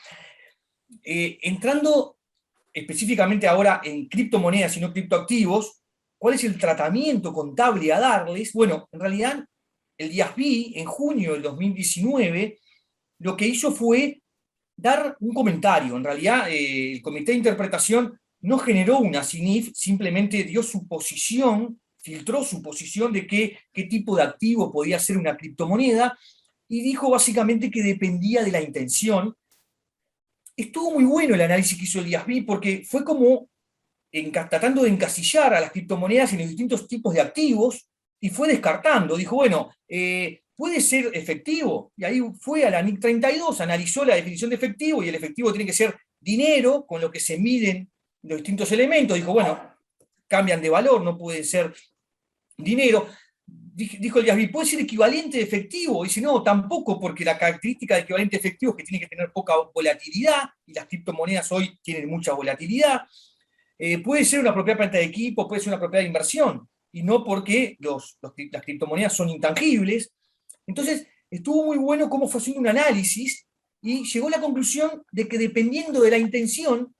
Entrando específicamente ahora en criptomonedas y no criptoactivos, ¿cuál es el tratamiento contable a darles? Bueno, en realidad, el DIASB, en junio del 2019, lo que hizo fue dar un comentario. En realidad, el comité de interpretación no generó una SINIF, simplemente dio su posición, filtró su posición de qué tipo de activo podía ser una criptomoneda, y dijo básicamente que dependía de la intención. Estuvo muy bueno el análisis que hizo el DIASB, porque fue como tratando de encasillar a las criptomonedas en los distintos tipos de activos, y fue descartando. Dijo, bueno, puede ser efectivo, y ahí fue a la NIC 32, analizó la definición de efectivo, y el efectivo tiene que ser dinero con lo que se miden los distintos elementos. Dijo, bueno, cambian de valor, no pueden ser dinero. Dijo el DIASB, ¿puede ser equivalente de efectivo? Y dice, no, tampoco, porque la característica de equivalente de efectivo es que tiene que tener poca volatilidad, y las criptomonedas hoy tienen mucha volatilidad. Puede ser una propiedad de planta de equipo, puede ser una propiedad de inversión, y no porque las criptomonedas son intangibles. Entonces, estuvo muy bueno cómo fue haciendo un análisis, y llegó a la conclusión de que dependiendo de la intención,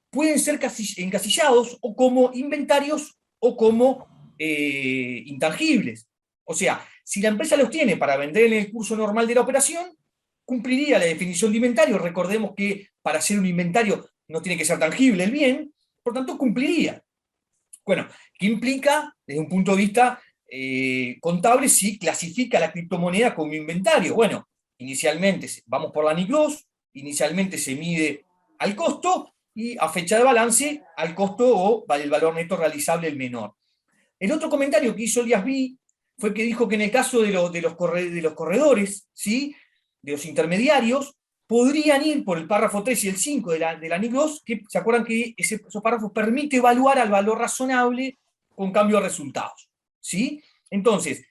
pueden ser encasillados o como inventarios o como intangibles. O sea, si la empresa los tiene para vender en el curso normal de la operación, cumpliría la definición de inventario. Recordemos que para hacer un inventario no tiene que ser tangible el bien, por tanto cumpliría. Bueno, ¿qué implica desde un punto de vista contable si clasifica la criptomoneda como inventario? Bueno, inicialmente vamos por la NIC 2, inicialmente se mide al costo, y a fecha de balance al costo o el valor neto realizable el menor. El otro comentario que hizo el DIASB fue que dijo que en el caso de los corredores, ¿sí?, de los intermediarios, podrían ir por el párrafo 3 y el 5 de la NIC 2, que se acuerdan que esos párrafos permiten evaluar al valor razonable con cambio de resultados, ¿sí? Entonces,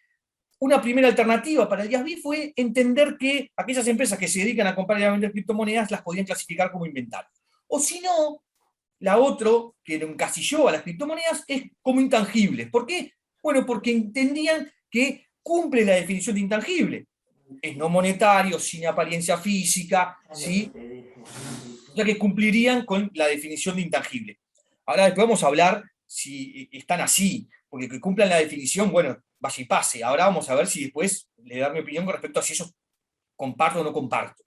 una primera alternativa para el DIASB fue entender que aquellas empresas que se dedican a comprar y a vender criptomonedas las podían clasificar como inventario. O si no, la otra que lo encasilló a las criptomonedas es como intangibles. ¿Por qué? Bueno, porque entendían que cumple la definición de intangible. Es no monetario, sin apariencia física, ¿sí? O sea que cumplirían con la definición de intangible. Ahora después vamos a hablar si están así, porque que cumplan la definición, bueno, vaya y pase. Ahora vamos a ver si después le da mi opinión con respecto a si eso comparto o no comparto.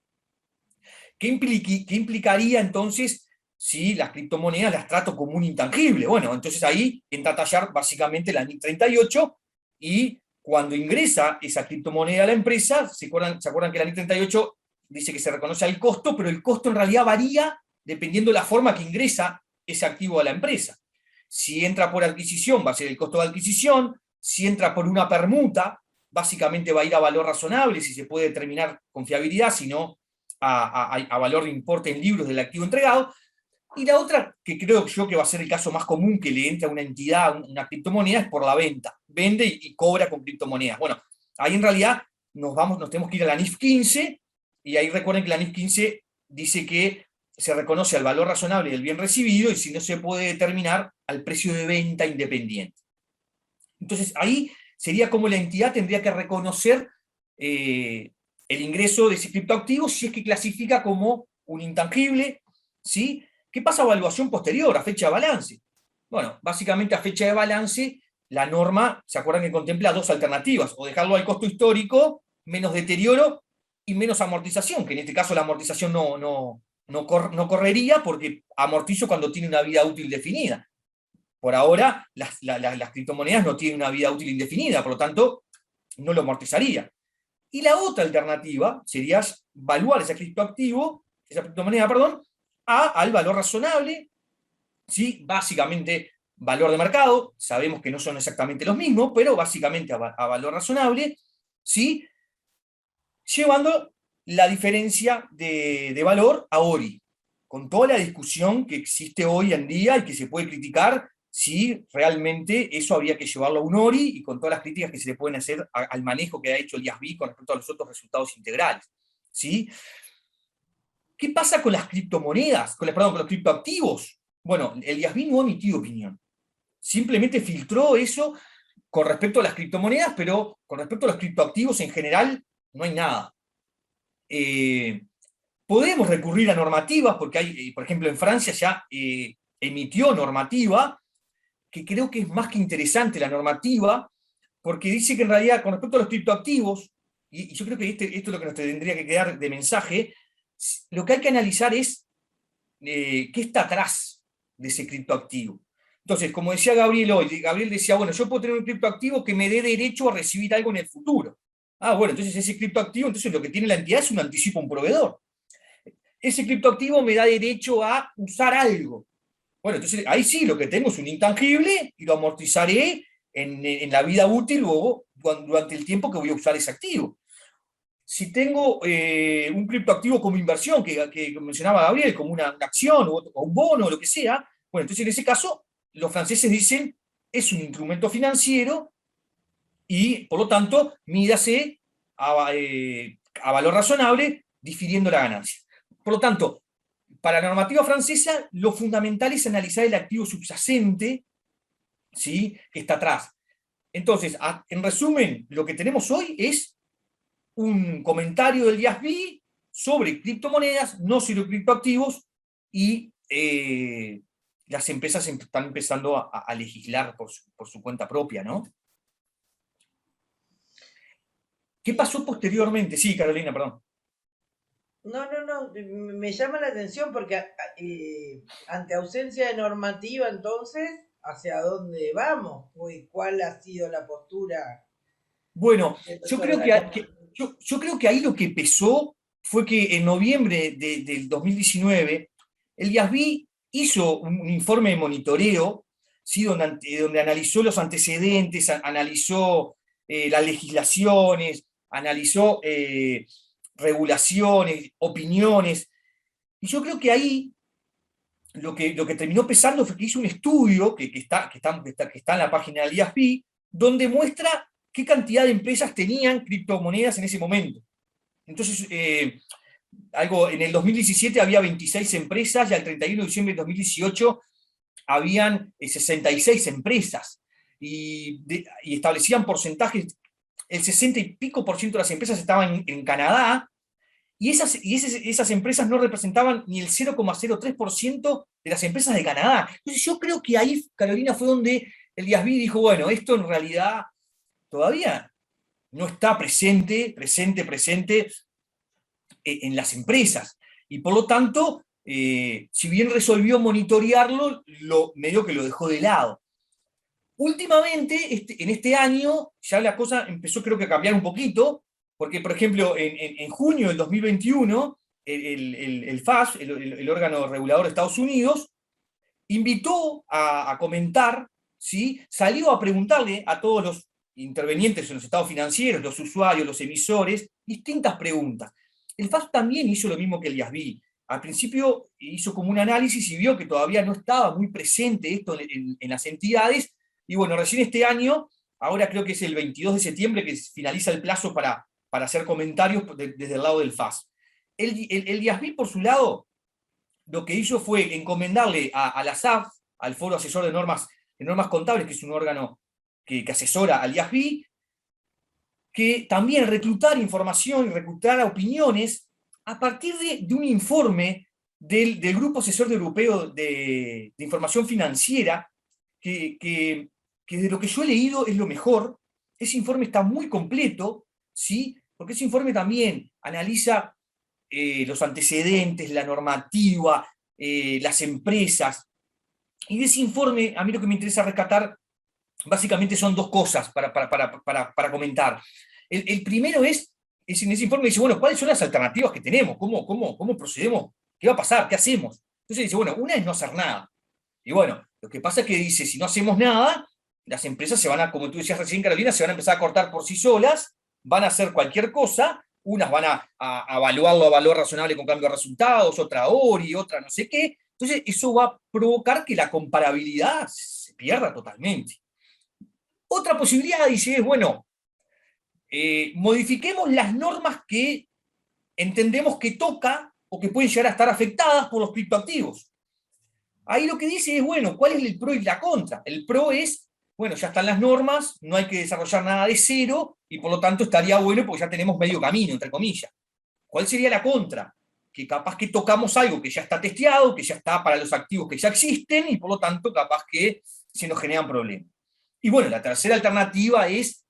¿Qué implicaría entonces si las criptomonedas las trato como un intangible? Bueno, entonces ahí entra a tallar básicamente la NIC 38, y cuando ingresa esa criptomoneda a la empresa, ¿se acuerdan que la NIC 38 dice que se reconoce al costo, pero el costo en realidad varía dependiendo de la forma que ingresa ese activo a la empresa? Si entra por adquisición, va a ser el costo de adquisición. Si entra por una permuta, básicamente va a ir a valor razonable, si se puede determinar con fiabilidad, si no, a valor de importe en libros del activo entregado. Y la otra, que creo yo que va a ser el caso más común que le entra a una entidad, una criptomoneda, es por la venta. Vende y cobra con criptomonedas. Bueno, ahí en realidad nos tenemos que ir a la NIF 15, y ahí recuerden que la NIF 15 dice que se reconoce al valor razonable del bien recibido, y si no se puede determinar al precio de venta independiente. Entonces ahí sería como la entidad tendría que reconocer el ingreso de ese criptoactivo si es que clasifica como un intangible, ¿sí? ¿Qué pasa a evaluación posterior, a fecha de balance? Bueno, básicamente a fecha de balance, la norma, ¿se acuerdan que contempla dos alternativas? O dejarlo al costo histórico, menos deterioro y menos amortización, que en este caso la amortización no correría, porque amortizo cuando tiene una vida útil definida. Por ahora, las criptomonedas no tienen una vida útil indefinida, por lo tanto, no lo amortizaría. Y la otra alternativa sería valuar esa criptomoneda, al valor razonable, ¿sí? Básicamente valor de mercado, sabemos que no son exactamente los mismos, pero básicamente a valor razonable, ¿sí? Llevando la diferencia de valor a ORI, con toda la discusión que existe hoy en día y que se puede criticar si realmente eso había que llevarlo a un ORI, y con todas las críticas que se le pueden hacer al manejo que ha hecho el DIASB con respecto a los otros resultados integrales, ¿sí? ¿Qué pasa con las criptomonedas? Con los criptoactivos. Bueno, el DIASB no ha emitido opinión. Simplemente filtró eso con respecto a las criptomonedas, pero con respecto a los criptoactivos en general no hay nada. Podemos recurrir a normativas, porque hay, por ejemplo, en Francia ya emitió normativa, que creo que es más que interesante la normativa, porque dice que en realidad, con respecto a los criptoactivos, y yo creo que esto es lo que nos tendría que quedar de mensaje, lo que hay que analizar es qué está atrás de ese criptoactivo. Entonces, como decía Gabriel hoy, Gabriel decía, bueno, yo puedo tener un criptoactivo que me dé derecho a recibir algo en el futuro. Ah, bueno, entonces ese criptoactivo, entonces lo que tiene la entidad es un anticipo a un proveedor. Ese criptoactivo me da derecho a usar algo. Bueno, entonces ahí sí, lo que tengo es un intangible y lo amortizaré en la vida útil luego durante el tiempo que voy a usar ese activo. Si tengo un criptoactivo como inversión, que mencionaba Gabriel, como una acción o un bono o lo que sea, bueno, entonces en ese caso los franceses dicen es un instrumento financiero y por lo tanto mídase a valor razonable difiriendo la ganancia. Por lo tanto, para la normativa francesa, lo fundamental es analizar el activo subyacente, ¿sí?, que está atrás. Entonces, en resumen, lo que tenemos hoy es un comentario del IASB sobre criptomonedas, no sobre criptoactivos, y las empresas están empezando a legislar por su cuenta propia, ¿no? ¿Qué pasó posteriormente? Sí, Carolina, perdón. No, me llama la atención porque ante ausencia de normativa, entonces, ¿hacia dónde vamos? ¿Cuál ha sido la postura? Bueno, yo creo que ahí lo que pesó fue que en noviembre del 2019 el IASB hizo un informe de monitoreo, ¿sí?, donde analizó los antecedentes, analizó las legislaciones, analizó regulaciones, opiniones, y yo creo que ahí lo que terminó pesando fue que hizo un estudio que está en la página del IASB, donde muestra qué cantidad de empresas tenían criptomonedas en ese momento. Entonces, en el 2017 había 26 empresas y al 31 de diciembre de 2018 habían 66 empresas. Y establecían porcentajes, el 60 y pico % de las empresas estaban en Canadá, y esas empresas no representaban ni el 0,03% de las empresas de Canadá. Entonces yo creo que ahí, Carolina, fue donde el IASB dijo, bueno, esto en realidad todavía no está presente en las empresas. Y por lo tanto, si bien resolvió monitorearlo, medio que lo dejó de lado. Últimamente, en este año, ya la cosa empezó creo que a cambiar un poquito, porque, por ejemplo, en junio del 2021, el FAS, el órgano regulador de Estados Unidos, invitó a comentar, ¿sí?, salió a preguntarle a todos los intervenientes en los estados financieros, los usuarios, los emisores, distintas preguntas. El FAS también hizo lo mismo que el IASB. Al principio hizo como un análisis y vio que todavía no estaba muy presente esto en las entidades, y bueno, recién este año, ahora creo que es el 22 de septiembre que finaliza el plazo para hacer comentarios desde el lado del FAS. El IASB, por su lado, lo que hizo fue encomendarle a la SAF, al Foro Asesor de Normas Contables, que es un órgano que asesora al IASB, que también reclutar información y reclutar opiniones a partir de un informe del Grupo Asesor Europeo de Información Financiera, que de lo que yo he leído es lo mejor. Ese informe está muy completo, ¿sí?, porque ese informe también analiza los antecedentes, la normativa, las empresas. Y de ese informe, a mí lo que me interesa rescatar básicamente son dos cosas para comentar. El primero es en ese informe dice, bueno, ¿cuáles son las alternativas que tenemos? ¿Cómo procedemos? ¿Qué va a pasar? ¿Qué hacemos? Entonces dice, bueno, una es no hacer nada. Y bueno, lo que pasa es que dice, si no hacemos nada, las empresas se van a, como tú decías recién, Carolina, se van a empezar a cortar por sí solas, van a hacer cualquier cosa, unas van a evaluarlo a valor razonable con cambio de resultados, otra ORI, otra no sé qué. Entonces eso va a provocar que la comparabilidad se pierda totalmente. Otra posibilidad, dice, es, bueno, modifiquemos las normas que entendemos que toca o que pueden llegar a estar afectadas por los criptoactivos. Ahí lo que dice es, bueno, ¿cuál es el pro y la contra? El pro es, bueno, ya están las normas, no hay que desarrollar nada de cero, y por lo tanto estaría bueno porque ya tenemos medio camino, entre comillas. ¿Cuál sería la contra? que capaz que tocamos algo que ya está testeado, que ya está para los activos que ya existen, y por lo tanto capaz que se nos generan problemas. Y bueno, la tercera alternativa es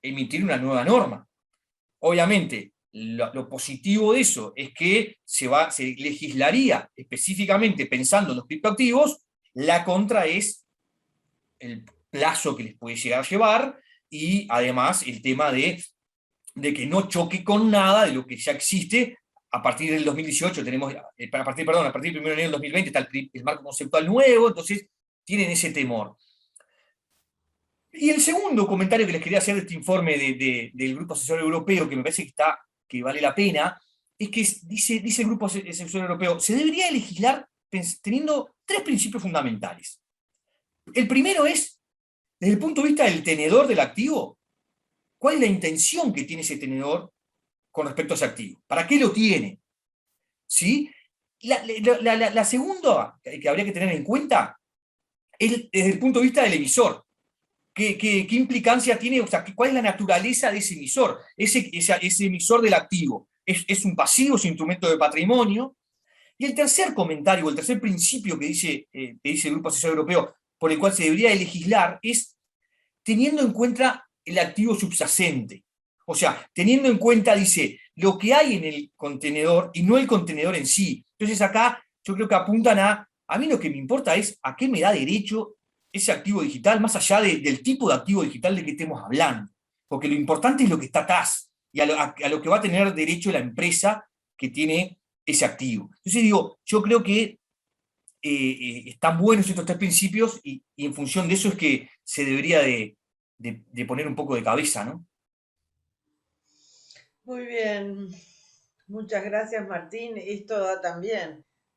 emitir una nueva norma. Obviamente, lo positivo de eso es que se legislaría específicamente pensando en los criptoactivos. La contra es el plazo que les puede llegar a llevar, y además el tema de que no choque con nada de lo que ya existe. A partir del 2018 tenemos, a partir del 1 de enero del 2020 está el marco conceptual nuevo, entonces tienen ese temor. Y el segundo comentario que les quería hacer de este informe del Grupo Asesor Europeo, que me parece que vale la pena, es que dice el Grupo Asesor Europeo, se debería legislar teniendo 3 principios fundamentales. El primero es, desde el punto de vista del tenedor del activo, ¿cuál es la intención que tiene ese tenedor con respecto a ese activo? ¿Para qué lo tiene? ¿Sí? La segunda que habría que tener en cuenta es desde el punto de vista del emisor. ¿Qué implicancia tiene? O sea, ¿cuál es la naturaleza de ese emisor? Ese emisor del activo. ¿Es un pasivo, es un instrumento de patrimonio? Y el tercer comentario, el tercer principio que dice el Grupo Asesor Europeo, por el cual se debería legislar, es teniendo en cuenta el activo subyacente. O sea, teniendo en cuenta, dice, lo que hay en el contenedor y no el contenedor en sí. Entonces acá yo creo que apuntan a mí lo que me importa es a qué me da derecho ese activo digital, más allá del tipo de activo digital de que estemos hablando. Porque lo importante es lo que está atrás, y a lo que va a tener derecho la empresa que tiene ese activo. Entonces digo, yo creo que están buenos estos 3 principios, y en función de eso es que se debería de poner un poco de cabeza, ¿no? Muy bien, muchas gracias, Martín. Esto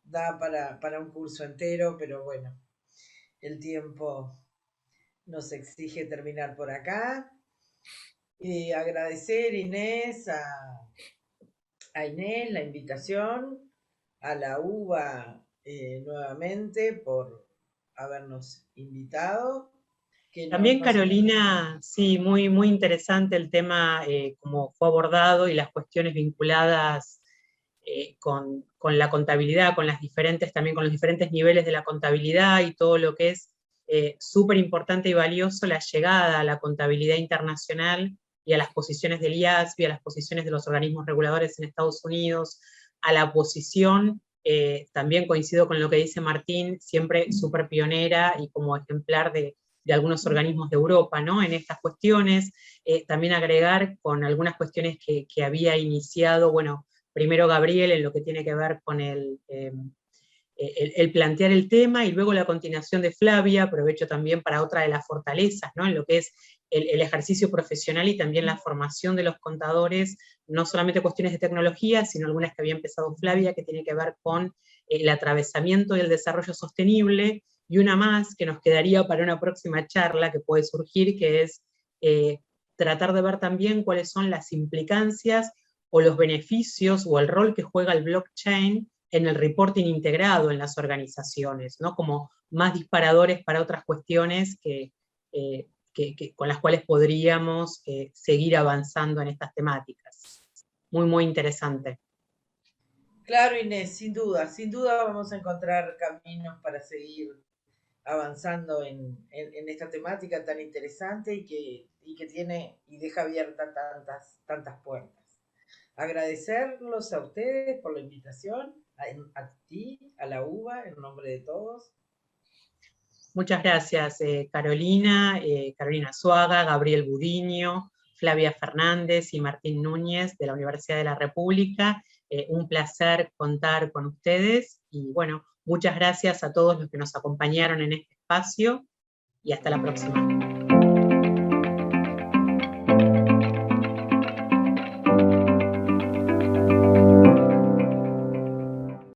da para un curso entero, pero bueno, el tiempo nos exige terminar por acá. Y agradecer, Inés, a Inés la invitación, a la UBA nuevamente por habernos invitado. También, Carolina, sí, muy, muy interesante el tema, como fue abordado, y las cuestiones vinculadas con la contabilidad, también con los diferentes niveles de la contabilidad, y todo lo que es súper importante y valioso, la llegada a la contabilidad internacional y a las posiciones del IASB, a las posiciones de los organismos reguladores en Estados Unidos, a la posición, también coincido con lo que dice Martín, siempre súper pionera y como ejemplar de algunos organismos de Europa, ¿no? En estas cuestiones. También agregar con algunas cuestiones que había iniciado, bueno, primero Gabriel en lo que tiene que ver con el plantear el tema, y luego la continuación de Flavia. Aprovecho también para otra de las fortalezas, ¿no? En lo que es el ejercicio profesional y también la formación de los contadores, no solamente cuestiones de tecnología, sino algunas que había empezado Flavia, que tiene que ver con el atravesamiento y el desarrollo sostenible, y una más que nos quedaría para una próxima charla que puede surgir, que es tratar de ver también cuáles son las implicancias o los beneficios o el rol que juega el blockchain en el reporting integrado en las organizaciones, ¿no? Como más disparadores para otras cuestiones con las cuales podríamos seguir avanzando en estas temáticas. Muy, muy interesante. Claro, Inés, sin duda vamos a encontrar caminos para seguir avanzando en esta temática tan interesante y que tiene y deja abiertas tantas puertas. Agradecerlos a ustedes por la invitación, a ti, a la UBA, en nombre de todos. Muchas gracias, Carolina Suaga, Gabriel Budiño, Flavia Fernández y Martín Núñez de la Universidad de la República. Un placer contar con ustedes, y bueno, muchas gracias a todos los que nos acompañaron en este espacio, y hasta la próxima.